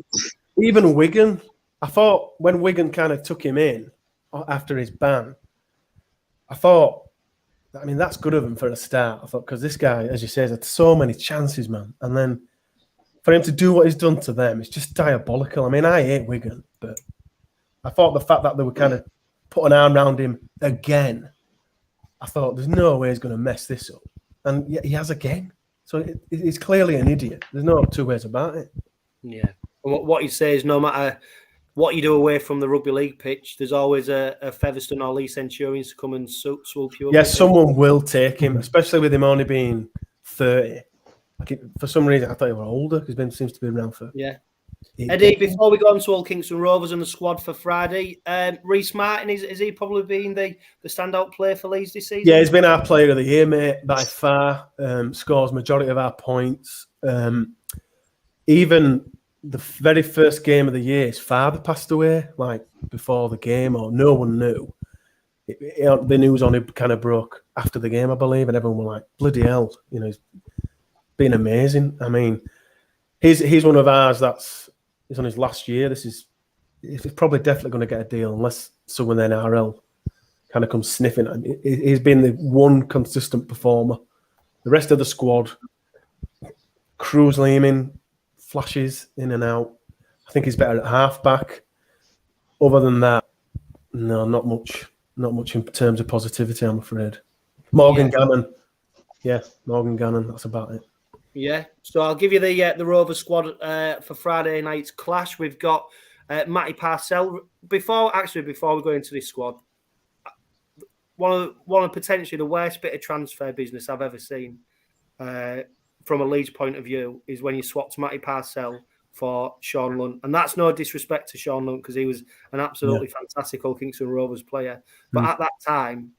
even Wigan, I thought when Wigan kind of took him in after his ban, I thought, I mean, that's good of him for a start. I thought, because this guy, as you say, has had so many chances, man. And then for him to do what he's done to them, it's just diabolical. I mean, I hate Wigan, but I thought the fact that they were kind of put an arm around him again, I thought, there's no way he's going to mess this up. And yet he has again. So he's clearly an idiot. There's no two ways about it. Yeah. What you say is no matter what you do away from the rugby league pitch, there's always a Featherstone or Lee Centurions to come and swoop you up. Yes, someone will take him, especially with him only being 30. For some reason, I thought he was older because Ben seems to be around for Eddie, before we go on to Old Kingston Rovers and the squad for Friday, Reece Martin, is he probably been the standout player for Leeds this season? Yeah, he's been our player of the year, mate, by far. Scores majority of our points. Even the very first game of the year, his father passed away, like before the game, or no one knew. The news on it kind of broke after the game, I believe, and everyone was like, bloody hell, he's been amazing. I mean, he's one of ours he's on his last year. He's probably definitely going to get a deal unless someone in NRL kind of comes sniffing. He's been the one consistent performer. The rest of the squad, Cruz Lehman, flashes in and out. I think he's better at halfback. Other than that, no, not much. Not much in terms of positivity, I'm afraid. Morgan Gannon. Yeah, Morgan Gannon. That's about it. Yeah. So I'll give you the Rovers squad for Friday night's clash. We've got Matty Parcell. Before we go into this squad, one of potentially the worst bit of transfer business I've ever seen from a Leeds point of view is when you swapped Matty Parcell for Sean Lunt. And that's no disrespect to Sean Lunt because he was an absolutely fantastic Old Kingston Rovers player. But at that time,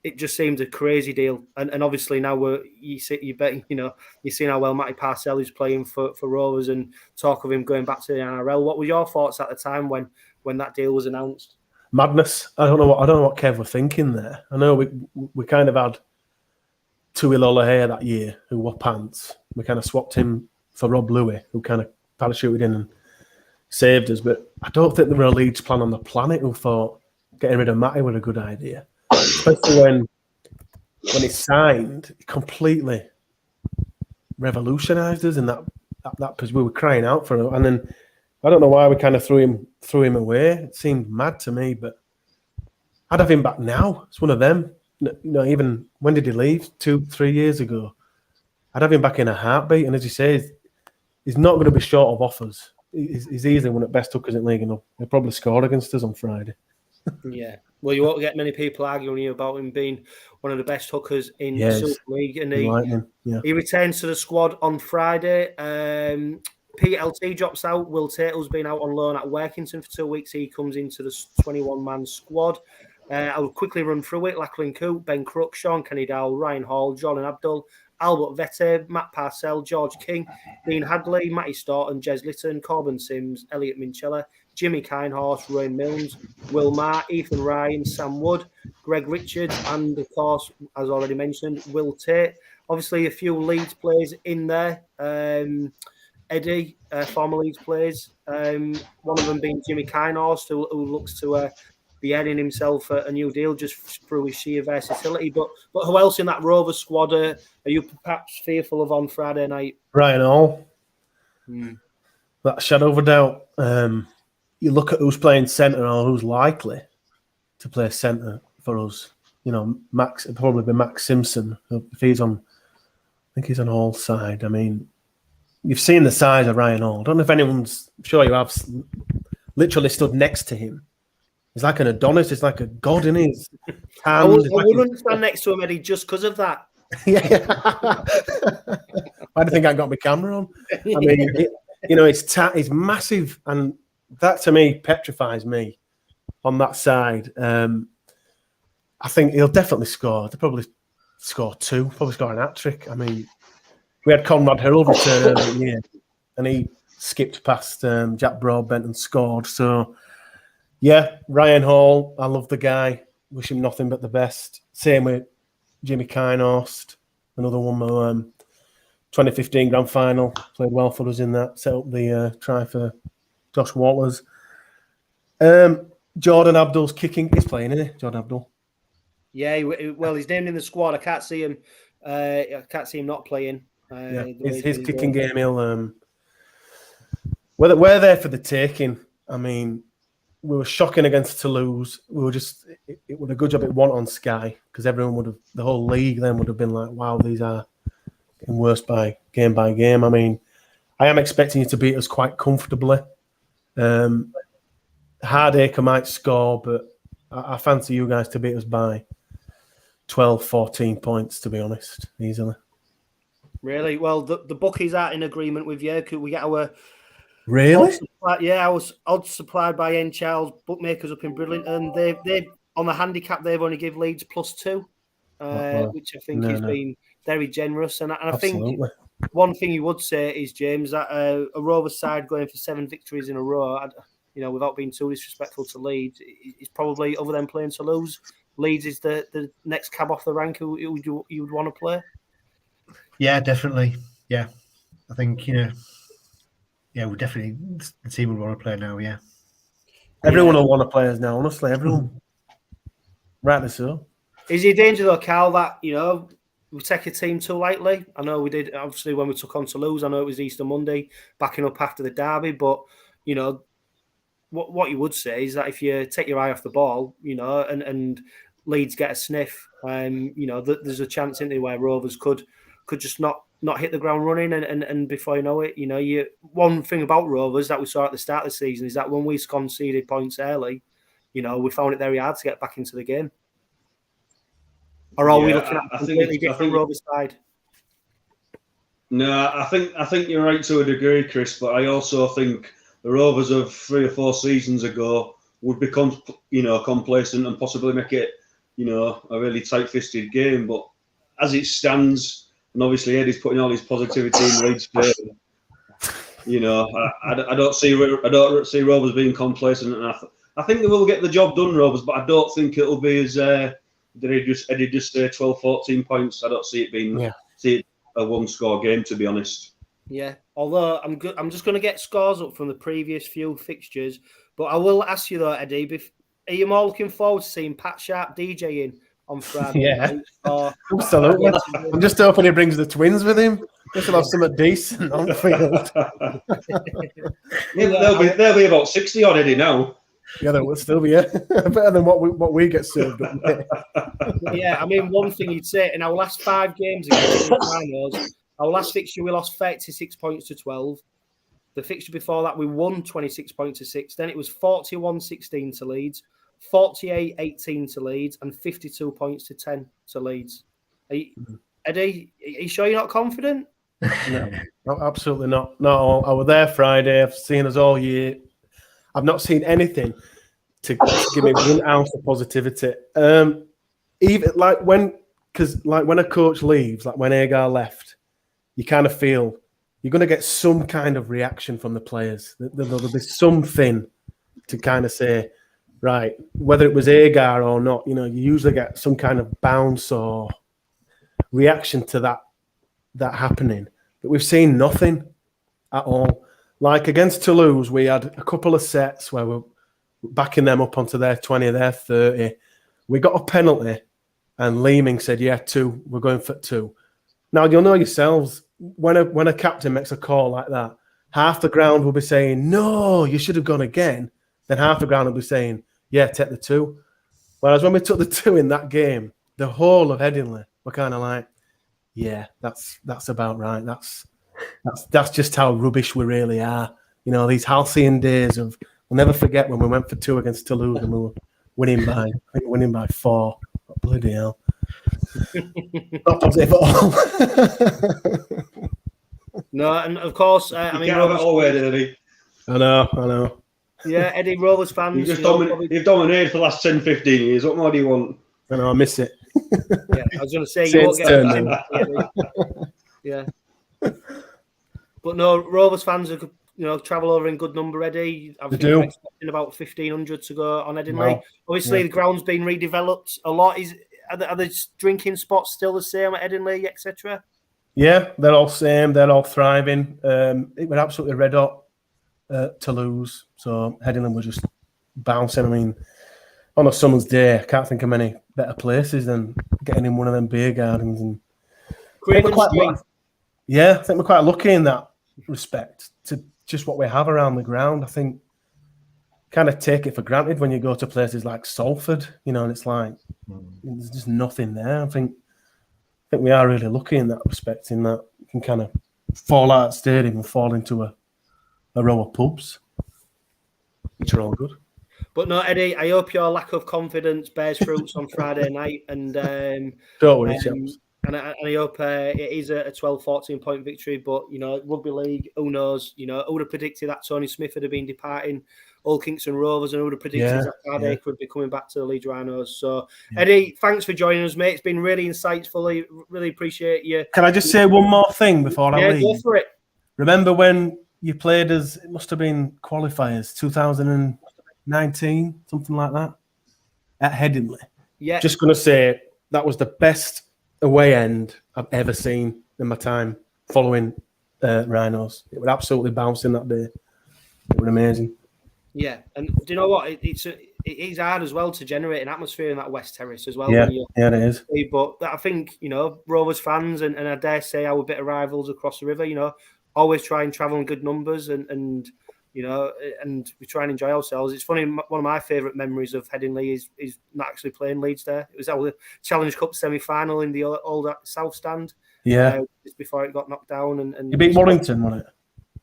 it just seemed a crazy deal. And obviously now you've seen how well Matty Parcell is playing for Rovers and talk of him going back to the NRL. What were your thoughts at the time when that deal was announced? Madness. I don't know what Kev were thinking there. I know we kind of had Tuilola that year who wore pants. We kind of swapped him for Rob Louis, who kind of parachuted in and saved us. But I don't think there were a Leeds plan on the planet who thought getting rid of Matty was a good idea. Especially when he signed, he completely revolutionised us in that because we were crying out for him. And then I don't know why we kind of threw him away. It seemed mad to me, but I'd have him back now. It's one of them. Even when did he leave? 2-3 years ago. I'd have him back in a heartbeat. And as you say, he's not going to be short of offers. He's easily one of the best hookers in the league, and he'll probably score against us on Friday. Yeah. Well, you won't get many people arguing about him being one of the best hookers in the Super League. And he returns to the squad on Friday. PLT drops out. 𝐓𝐡𝐞 been out on loan at Workington for 2 weeks. He comes into the 21-man squad. I'll quickly run through it. Lachlan Coote, Ben Crook, Sean Kenny Dowell, Ryan Hall, Jordan Abdul, Albert Vete, Matt Parcell, George King, Dean Hadley, Matty Staunton, Jez Litton, Corbin Sims, Elliot Minchella, Jimmy Kinehorse, Ray Milnes, Will Marr, Ethan Ryan, Sam Wood, Greg Richards, and of course, as already mentioned, 𝐓𝐡𝐞. Obviously, a few Leeds players in there. Eddy, former Leeds players. One of them being Jimmy Kinehorse, who looks to be heading himself a new deal just through his sheer versatility. But who else in that Rovers squad are you perhaps fearful of on Friday night? Ryan Hall. That shadow of a doubt. You look at who's playing centre or who's likely to play centre for us. Max, it'd probably be Max Simpson. If he's on, I think he's on Hall's side. I mean, you've seen the size of Ryan Hall. I don't know if anyone's, I'm sure you have, literally stood next to him. He's like an Adonis. He's like a god in his hand. I wouldn't stand next to him, Eddie, just because of that. Yeah. Why do you think I got my camera on? I mean, he's massive, and that to me petrifies me on that side. I think he'll definitely score. They'll probably score 2, probably score an hat-trick. I mean, we had Conrad Herald return earlier in the year, and he skipped past Jack Broadbent and scored. So, yeah, Ryan Hall, I love the guy. Wish him nothing but the best. Same with Jimmy Kinehorse, another one more 2015 grand final. Played well for us in that. Set up the try for Josh Waters. Jordan Abdul's kicking. He's playing, isn't he? Jordan Abdul. Yeah, well, he's named in the squad. I can't see him. I can't see him not playing. His kicking game. He'll. We're there for the taking. I mean, we were shocking against Toulouse. We were just. It would a good job it won on Sky because everyone would have. The whole league then would have been like, "Wow, these are getting worse by game." I mean, I am expecting you to beat us quite comfortably. 𝐷𝐿𝐴ker might score, but I fancy you guys to beat us by 12, 14 points, to be honest, easily. Really? Well, the bookies are in agreement with you. Could we get our Really? I was odds supplied by 𝐓𝐡𝐞 bookmakers up in Bridlington. They on the handicap they've only give Leeds +2, which I think has been very generous. And I think one thing you would say is, James, that a Rovers side going for 7 victories in a row, without being too disrespectful to Leeds, is probably, other than playing to lose, Leeds is the next cab off the rank who you would want to play. Yeah, definitely. Yeah, I think we definitely the team would want to play now. Yeah, everyone will want to play us now. Honestly, everyone. Rightly so. Is it a danger though, Karl, that we take a team too lightly? I know we did, obviously, when we took on Toulouse. I know it was Easter Monday, backing up after the derby, but what you would say is that if you take your eye off the ball, and Leeds get a sniff, there's a chance in there where Rovers could just not hit the ground running, and before you know it, one thing about Rovers that we saw at the start of the season is that when we conceded points early, we found it very hard to get back into the game. Or are we looking at a completely different Rovers side? No, I think you're right to a degree, Chris, but I also think the Rovers of 3 or 4 seasons ago would become, complacent and possibly make it, a really tight-fisted game. But as it stands, and obviously Eddy's putting all his positivity in Leeds' favour, I don't see Rovers being complacent, and I think they will get the job done, Rovers, but I don't think it'll be as Eddy just say 12, 14 points. I don't see it being a one-score game, to be honest. Yeah, although I'm just going to get scores up from the previous few fixtures, but I will ask you though, Eddy, are you more looking forward to seeing Pat Sharp DJing on Friday? Yeah, absolutely. I'm just hoping he brings the twins with him. Just to have something decent on the field. They'll be about 60 on Eddy now. Yeah, they will still be better than what we get served up. Yeah, I mean, one thing you'd say in our last 5 games against the Rhinos, our last fixture we lost 36 points to 12. The fixture before that we won 26 points to 6. Then it was 41-16 to Leeds, 48-18 to Leeds, and 52 points to 10 to Leeds. Eddy, are you sure you're not confident? No, absolutely not. No, I was there Friday. I've seen us all year. I've not seen anything to give me 1 ounce of positivity. Even when a coach leaves, like when 𝐓𝐿 left, you kind of feel you're going to get some kind of reaction from the players. There'll be something to kind of say, right, whether it was 𝐓𝐿 or not, you usually get some kind of bounce or reaction to that happening. But we've seen nothing at all. Like against Toulouse, we had a couple of sets where we're backing them up onto their 20, their 30. We got a penalty, and Leeming said, "Yeah, 2. We're going for 2." Now you'll know yourselves when a captain makes a call like that, half the ground will be saying, "No, you should have gone again." Then half the ground will be saying, "Yeah, take the 2." Whereas when we took the 2 in that game, the whole of Headingley were kind of like, "Yeah, that's about right. That's just how rubbish we really are." These halcyon days of, we'll never forget when we went for 2 against Toulouse and we were winning by 4. Oh, bloody hell. Not positive at all. No, and of course, I mean, Rovers already, Eddy. I know. Yeah, Eddy, Rovers fans. You've dominated for the last 10, 15 years. What more do you want? I know, I miss it. Yeah, I was going to say, you won't get a yeah. But no, Rovers fans are travel over in good number, Eddy. I think we're expecting about 1,500 to go on Headingley. Wow. Obviously, the ground's been redeveloped a lot. Are the drinking spots still the same at Headingley, etc.? Yeah, they're all same. They're all thriving. It was absolutely red hot to lose. So Headingley were just bouncing. I mean, on a summer's day, I can't think of many better places than getting in one of them beer gardens. And I think we're quite lucky in that respect to just what we have around the ground. I think kind of take it for granted when you go to places like Salford, and it's like there's just nothing there. I think we are really lucky in that respect, in that you can kind of fall out of the stadium and fall into a row of pubs, which are all good. But no, Eddy, I hope your lack of confidence bears fruits on Friday night, and don't worry, chaps. And I hope it is a 12, 14-point victory. But, rugby league, who knows? Who would have predicted that Tony Smith would have been departing Hull Kingston Rovers, and who would have predicted that Cardiff would be coming back to the Leeds Rhinos. So, Eddie, thanks for joining us, mate. It's been really insightful. I really appreciate you. Can I just say one more thing before I leave? Go for it. Remember when you played as, it must have been qualifiers, 2019, something like that, at Headingley? Yeah. Just going to say that was the best away end I've ever seen in my time following Rhinos. It was absolutely bouncing that day. It was amazing. Yeah, and do you know what? It is hard as well to generate an atmosphere in that West Terrace as well. Yeah, it is. But I think, Rovers fans and I dare say our bit of rivals across the river, always try and travel in good numbers and we try and enjoy ourselves. It's funny, one of my favourite memories of Headingley is not actually playing Leeds there. It was our Challenge Cup semi-final in the old South Stand. Yeah. Just before it got knocked down. And you beat Warrington, wasn't it?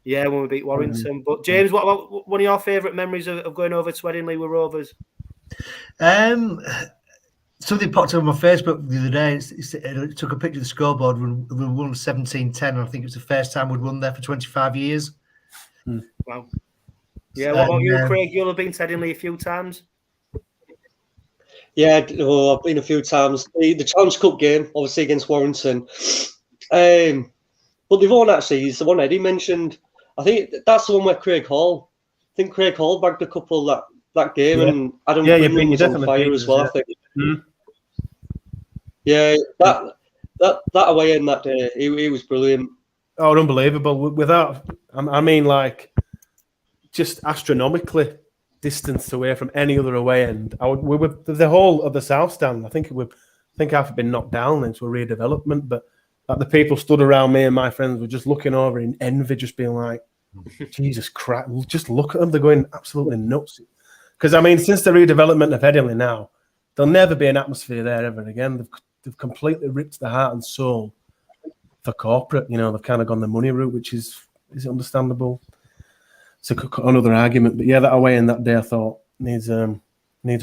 Yeah, when we beat Warrington. But James, what about one of your favourite memories of going over to Headingley with Rovers? Something popped up on my Facebook the other day. It took a picture of the scoreboard when we won 17-10. And I think it was the first time we'd won there for 25 years. Wow. Yeah, what about you, Craig? You'll have been to Headingley a few times. Yeah, I've been a few times. The Challenge Cup game, obviously against Warrington. But the one actually is the one Eddie mentioned. I think that's the one where Craig Hall bagged a couple that game, and Adam Quinlan was on fire as well. I think. Yeah, that away in that day, he was brilliant. Oh, unbelievable! Without, I mean, like, just astronomically distanced away from any other away end. We were the whole of the South Stand. I think half had been knocked down into a redevelopment, but like the people stood around me and my friends were just looking over in envy, just being like, Jesus Christ, just look at them. They're going absolutely nuts. Because, I mean, since the redevelopment of Headingley now, there'll never be an atmosphere there ever again. They've completely ripped the heart and soul for corporate. They've kind of gone the money route, which is understandable. It's another argument. But, yeah, that away in that day, I thought, needs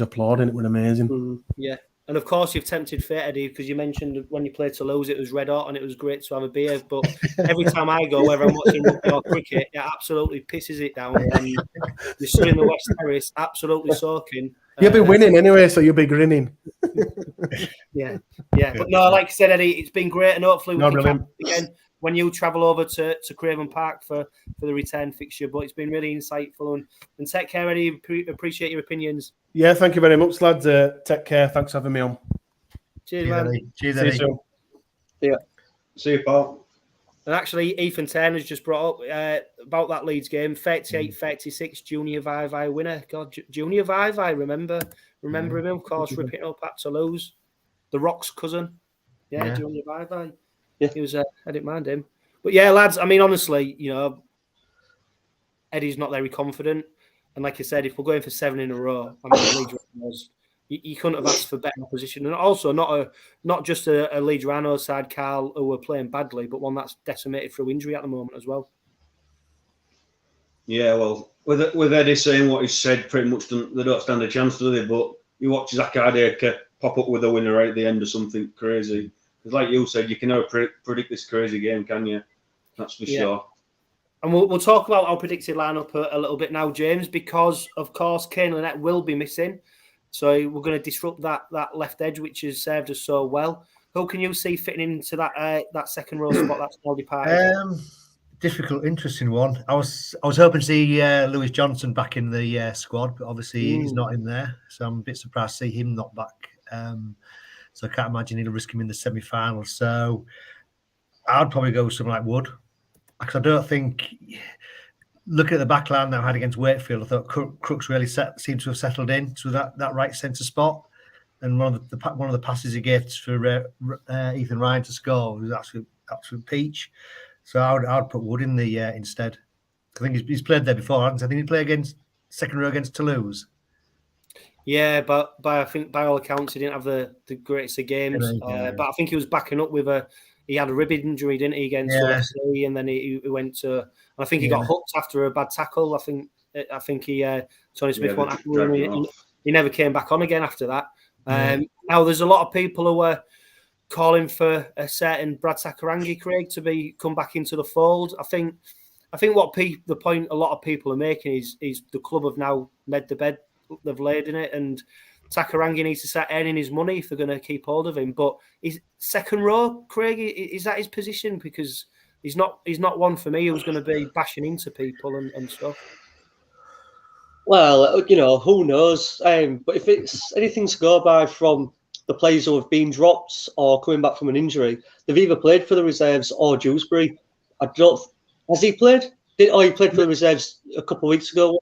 applauding. It was amazing. Yeah. And of course, you've tempted fate, Eddie, because you mentioned when you played Toulouse, it was red hot and it was great to have a beer. But every time I go, whether I'm watching rugby or cricket, it absolutely pisses it down. And you're stood in the West Terrace, absolutely soaking. You'll be winning anyway, so you'll be grinning. Yeah. But no, like I said, Eddie, it's been great, and hopefully we can catch up again when you travel over to Craven Park for the return fixture. But it's been really insightful, and take care, Eddie. Appreciate your opinions. Yeah, thank you very much, lads. Take care. Thanks for having me on. Cheers, man. Cheers, Eddie. Yeah. See you, Paul. And actually, 𝐓𝐡𝐿 has just brought up about that Leeds game, 38-36, Junior 𝐓𝐲𝐲 winner. God, Junior 𝐓𝐲𝐲, remember him, of course, ripping it up at Toulouse. The Rock's cousin. Yeah. Junior 𝐓𝐲𝐲. Yeah. He was, I didn't mind him. But yeah, lads, I mean, honestly, Eddie's not very confident. And like I said, if we're going for 7 in a row, I mean, Leeds Rhinos, you couldn't have asked for better opposition. And also not just a Leeds Rhinos side, Karl, who are playing badly, but one that's decimated through injury at the moment as well. Yeah, well, with Eddie saying what he said, pretty much they don't stand a chance, do they? But you watch 𝐓𝐻𝐿 pop up with a winner right at the end of something crazy. Because like you said, you can never predict this crazy game, can you? That's for sure. And we'll talk about our predicted lineup a little bit now, James, because, of course, Kane and Linnett will be missing. So we're going to disrupt that left edge, which has served us so well. Who can you see fitting into that second row spot that's now departed? Difficult, interesting one. I was hoping to see Lewis Johnson back in the squad, but obviously he's not in there. So I'm a bit surprised to see him not back. So I can't imagine he'll risk him in the semi-final. So I'd probably go with someone like Wood. Because I don't think, looking at the back line that I had against Wakefield, I thought Crooks really seemed to have settled in to that right centre spot. And one of the passes he gave for Ethan Ryan to score was absolute peach. So I'd put Wood in the instead. I think he's played there before, hasn't he? I think he played against second row against Toulouse. Yeah, but I think by all accounts he didn't have the greatest of games. But I think he was backing up with he had a rib injury, didn't he, against OFC, and then he went to. And I think he got hooked after a bad tackle. I think Tony Smith went after him. He never came back on again after that. Now there's a lot of people who calling for a certain 𝓓𝓸𝓫𝓲𝓷𝓼, Craig, to come back into the fold. I think what the point a lot of people are making is the club have now made the bed they've laid in it, and 𝓓𝓸𝓫𝓲𝓼 needs to start earning his money if they're going to keep hold of him. But is second row, Craig, is that his position? Because he's not one for me who's going to be bashing into people and stuff. Well, who knows? But if it's anything to go by from the players who have been dropped or coming back from an injury, they've either played for the reserves or Dewsbury. Has he played? He played for the reserves a couple of weeks ago.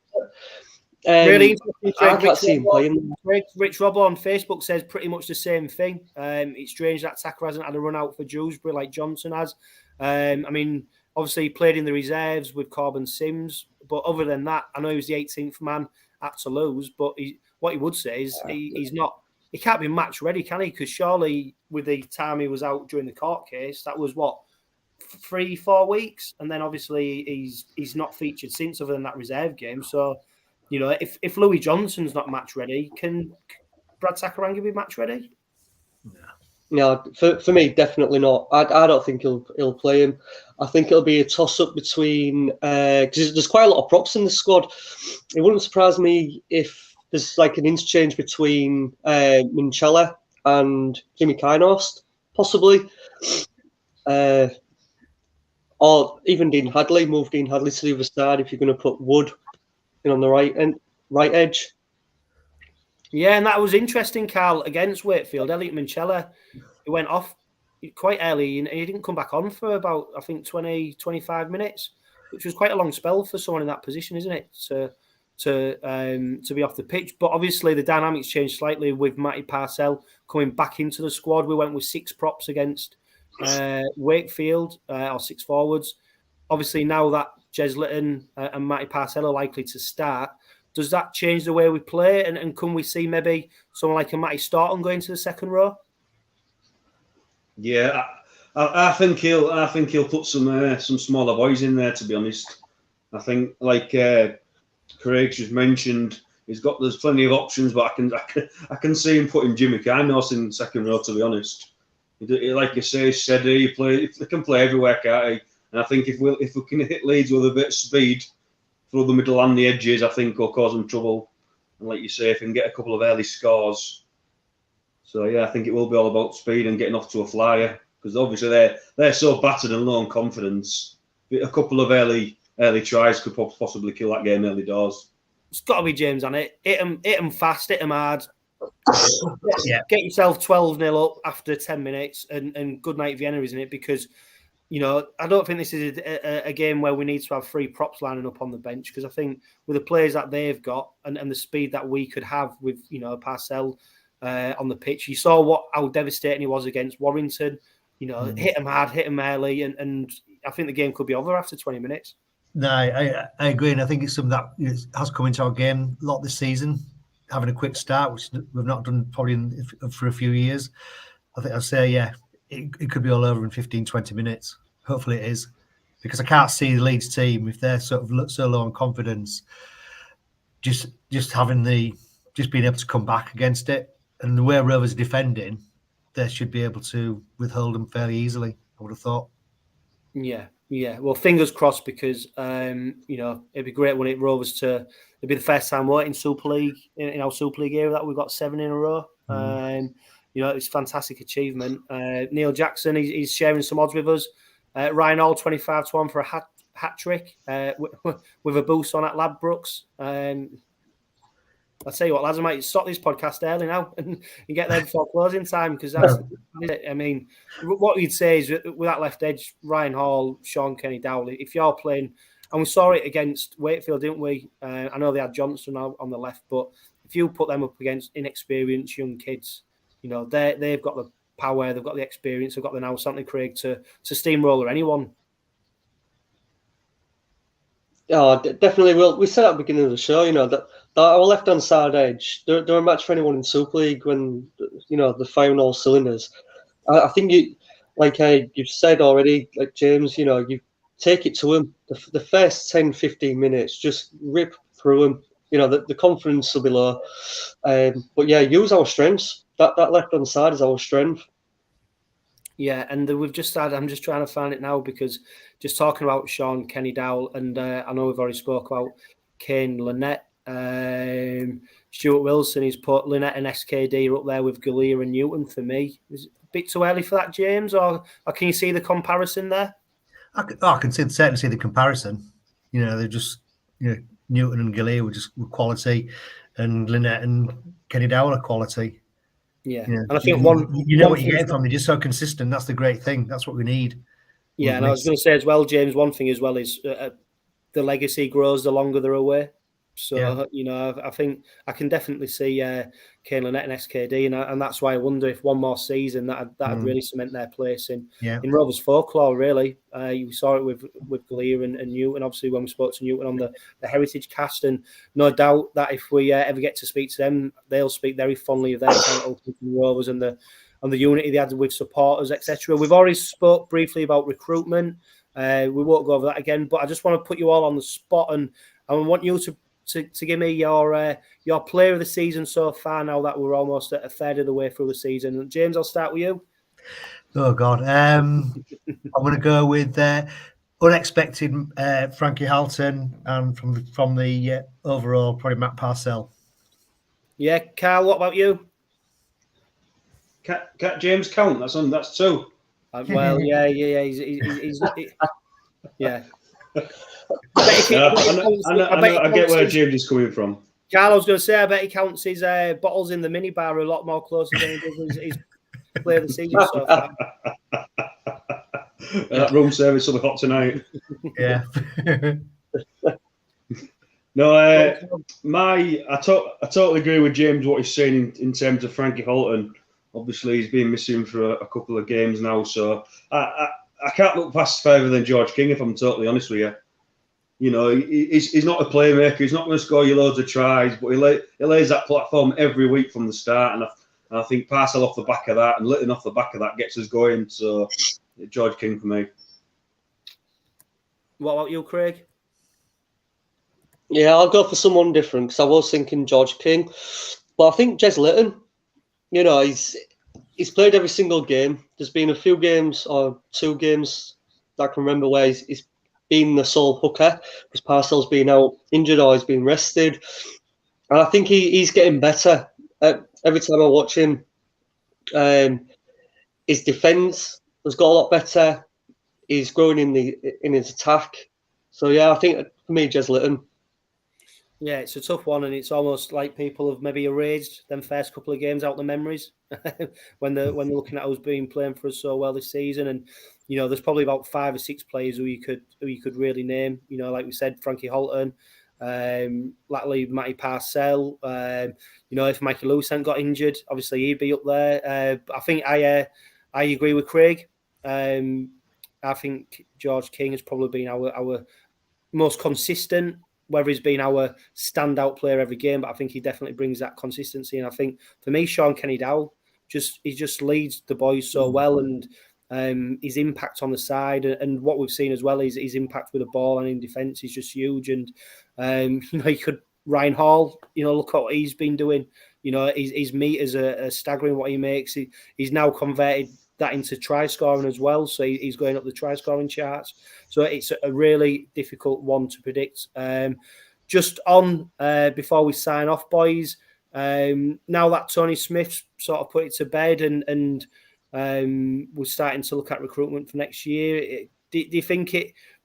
Really interesting. I can't see him playing. Rich Robbo on Facebook says pretty much the same thing. It's strange that Tucker hasn't had a run out for Dewsbury like Johnson has. I mean, obviously he played in the reserves with Corbin Sims, but other than that, I know he was the 18th man at Toulouse. But what he would say is he's not. He can't be match ready, can he? Because surely with the time he was out during the court case, that was what 3-4 weeks, and then obviously he's not featured since, other than that reserve game. So, if Louis Johnson's not match ready, can 𝓓𝓸𝓫𝓲𝓷𝓼 be match ready? No, for me, definitely not. I don't think he'll play him. I think it'll be a toss up between because there's quite a lot of props in the squad. It wouldn't surprise me if there's like an interchange between Minchella and Jimmy Kynhorst, possibly. Or even Dean Hadley, move Dean Hadley to the other side if you're going to put Wood on the right edge. Yeah, and that was interesting, Karl, against Wakefield. Elliot Minchella, he went off quite early and he didn't come back on for about, I think, 20, 25 minutes, which was quite a long spell for someone in that position, isn't it, to be off the pitch. But obviously the dynamics changed slightly with Matty Parcell coming back into the squad. We went with 6 props against Wakefield, or 6 forwards. Obviously now that Jez Litton and Matty Parcell are likely to start, does that change the way we play? And can we see maybe someone like a Matty Staunton going to the second row? Yeah, I think he'll put some smaller boys in there. To be honest, I think like Craig just mentioned, there's plenty of options, but I can see him putting Jimmy Kynhorst in second row. To be honest, like you say, steady. He can play everywhere, can't he? And I think if we can hit Leeds with a bit of speed through the middle and the edges, I think will cause them trouble. And like you say, if we can get a couple of early scores. So yeah, I think it will be all about speed and getting off to a flyer, because obviously they're so battered and low on confidence. A couple of early tries could possibly kill that game early doors. It's got to be James on it. Hit them fast, hit them hard. Yeah. Get yourself 12-0 up after 10 minutes and good night Vienna, isn't it? Because I don't think this is a game where we need to have 3 props lining up on the bench, because I think with the players that they've got and the speed that we could have with, Parcell on the pitch, you saw how devastating he was against Warrington. Hit him hard, hit him early, and I think the game could be over after 20 minutes. No, I agree, and I think it's something that has come into our game a lot this season, having a quick start, which we've not done probably for a few years. I think I'd say, yeah, it could be all over in 15, 20 minutes. Hopefully it is, because I can't see the Leeds team, if they're sort of so low on confidence, just being able to come back against it. And the way Rovers are defending, they should be able to withhold them fairly easily, I would have thought. Yeah. Well, fingers crossed, because it'd be great when it'd be the first time we're in Super League, in our Super League era, that we've got 7 in a row. It's a fantastic achievement. Neil Jackson, he's sharing some odds with us. Ryan Hall 25-1 for a hat trick with a boost on at Ladbrokes. I'll tell you what, lads, I might stop this podcast early now and get there before closing time, because that's I mean, what you'd say is with that left edge, Ryan Hall, Sean Kenny-Dowling, if you're playing, and we saw it against Wakefield, didn't we? I know they had Johnson on the left, but if you put them up against inexperienced young kids, they've got the power, they've got the experience, they've got the now Santley Craig to steamroller anyone. Oh, definitely will. We said at the beginning of the show, that our left-hand side edge, they're a match for anyone in Super League when, they're firing all cylinders. I think you've said already, like James, you take it to them. The first 10, 15 minutes, just rip through them. The confidence will be low. But yeah, use our strengths. That left-hand side is our strength. Yeah, and we've just had. I'm just trying to find it now because just talking about Sean Kenny Dowell, and I know we've already spoke about Kane, Linnett, Stuart Wilson. He's put Linnett and SKD up there with 𝐓𝐲𝐫 and Newton for me. Is it a bit too early for that, James, or can you see the comparison there? I can certainly see the comparison. You know, they're just, you know, Newton and 𝐓𝐲𝐫 were quality, and Linnett and Kenny Dowell are quality. Yeah, Yeah. and I think you know what you're getting from them. They're just so consistent. That's the great thing. That's what we need. Yeah, and I was going to say as well, James, one thing as well is the legacy grows the longer they're away. So, Yeah. you know, I think I can definitely see Kane, Linnett and SKD, and that's why I wonder if one more season that'd really cement their place in Rovers folklore, really. You saw it with 𝐓𝐲𝐫 and Newton, obviously, when we spoke to Newton on the Heritage cast, and no doubt that if we ever get to speak to them, they'll speak very fondly of their time at Rovers and the unity they had with supporters, etc. We've already spoke briefly about recruitment. We won't go over that again, but I just want to put you all on the spot, and I want you to give me your player of the season so far, now that we're almost at a third of the way through the season. And James, I'll start with you. Oh God, I'm going to go with unexpected Frankie Halton, and from the overall probably Matt Parcell. Yeah, Karl, what about you? Cat James count? That's two. Well, yeah. He's yeah. I get where James is coming from. Karl, I was going to say, I bet he counts his bottles in the minibar a lot more closer than he does his play of the season so far. That room service will be hot tonight. Yeah. No, I totally agree with James what he's saying in terms of Frankie Halton. Obviously, he's been missing for a couple of games now, so I can't look past further than George King, if I'm totally honest with you. You know, he's not a playmaker. He's not going to score you loads of tries, but he lays that platform every week from the start, and I think Parcell off the back of that and Litton off the back of that gets us going. So, George King for me. What about you, Craig? Yeah, I'll go for someone different because I was thinking George King, but I think Jez Litton. You know, he's played every single game. There's been a few games or 2 games that I can remember where he's been the sole hooker because Parcell's been out injured or he's been rested. And I think he's getting better. Every time I watch him, his defence has got a lot better. He's growing in his attack. So, yeah, I think for me, Jez Litton. Yeah, it's a tough one, and it's almost like people have maybe erased them first couple of games out of their memories when they're looking at who's been playing for us so well this season. And you know, there's probably about 5 or 6 players who you could really name. You know, like we said, Frankie Halton, latterly Matty Parcell. You know, if Michael Lewis hadn't got injured, obviously he'd be up there. I think I agree with Craig. I think George King has probably been our most consistent. Whether he's been our standout player every game, but I think he definitely brings that consistency. And I think for me, Sean Kenny Dowell he just leads the boys so well, and his impact on the side and what we've seen as well is his impact with the ball and in defence is just huge. And you know, Ryan Hall, you know, look at what he's been doing. You know, his meters are staggering what he makes. He's now converted that into try scoring as well, so he's going up the try scoring charts. So it's a really difficult one to predict. Just on before we sign off, boys. Now that Tony Smith sort of put it to bed and we're starting to look at recruitment for next year, do you think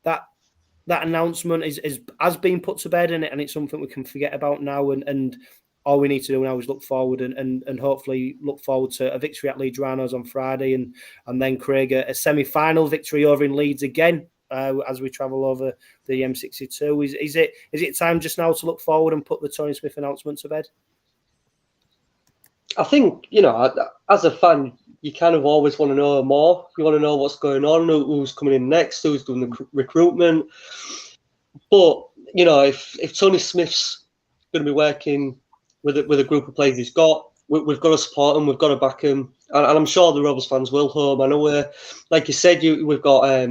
that announcement has been put to bed and it's something we can forget about now and all we need to do now is look forward and hopefully look forward to a victory at Leeds Rhinos on Friday and then Craig a semi-final victory over in Leeds again as we travel over the M62. Is it time just now to look forward and put the Tony Smith announcement to bed? I think, you know, as a fan, you kind of always want to know more. You want to know what's going on, who's coming in next, who's doing the recruitment. But, you know, if Tony Smith's going to be working with a group of players he's got, we've got to support him, we've got to back him. And I'm sure the Rovers fans will home. I know like you said, we've got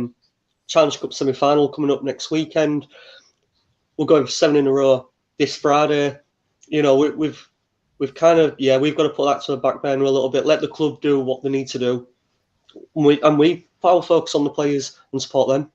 Challenge Cup semi-final coming up next weekend. We're going for 7 in a row this Friday. You know, we've kind of, we've got to put that to the back burner a little bit. Let the club do what they need to do. and we put our focus on the players and support them.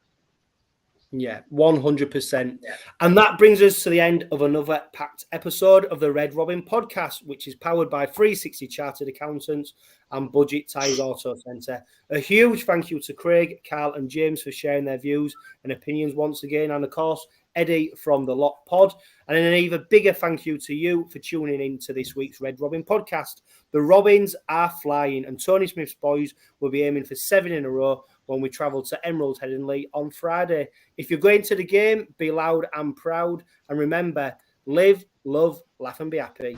Yeah, 100%. And that brings us to the end of another packed episode of the Red Robin podcast, which is powered by 360 Chartered Accountants and Budget Ties Auto Centre. A huge thank you to Craig, Karl and James for sharing their views and opinions once again. And of course, Eddy from the Lock Pod. And an even bigger thank you to you for tuning in to this week's Red Robin podcast. The Robins are flying and Tony Smith's boys will be aiming for 7 in a row when we travel to Emerald Headingley on Friday. If you're going to the game, be loud and proud. And remember, live, love, laugh and be happy.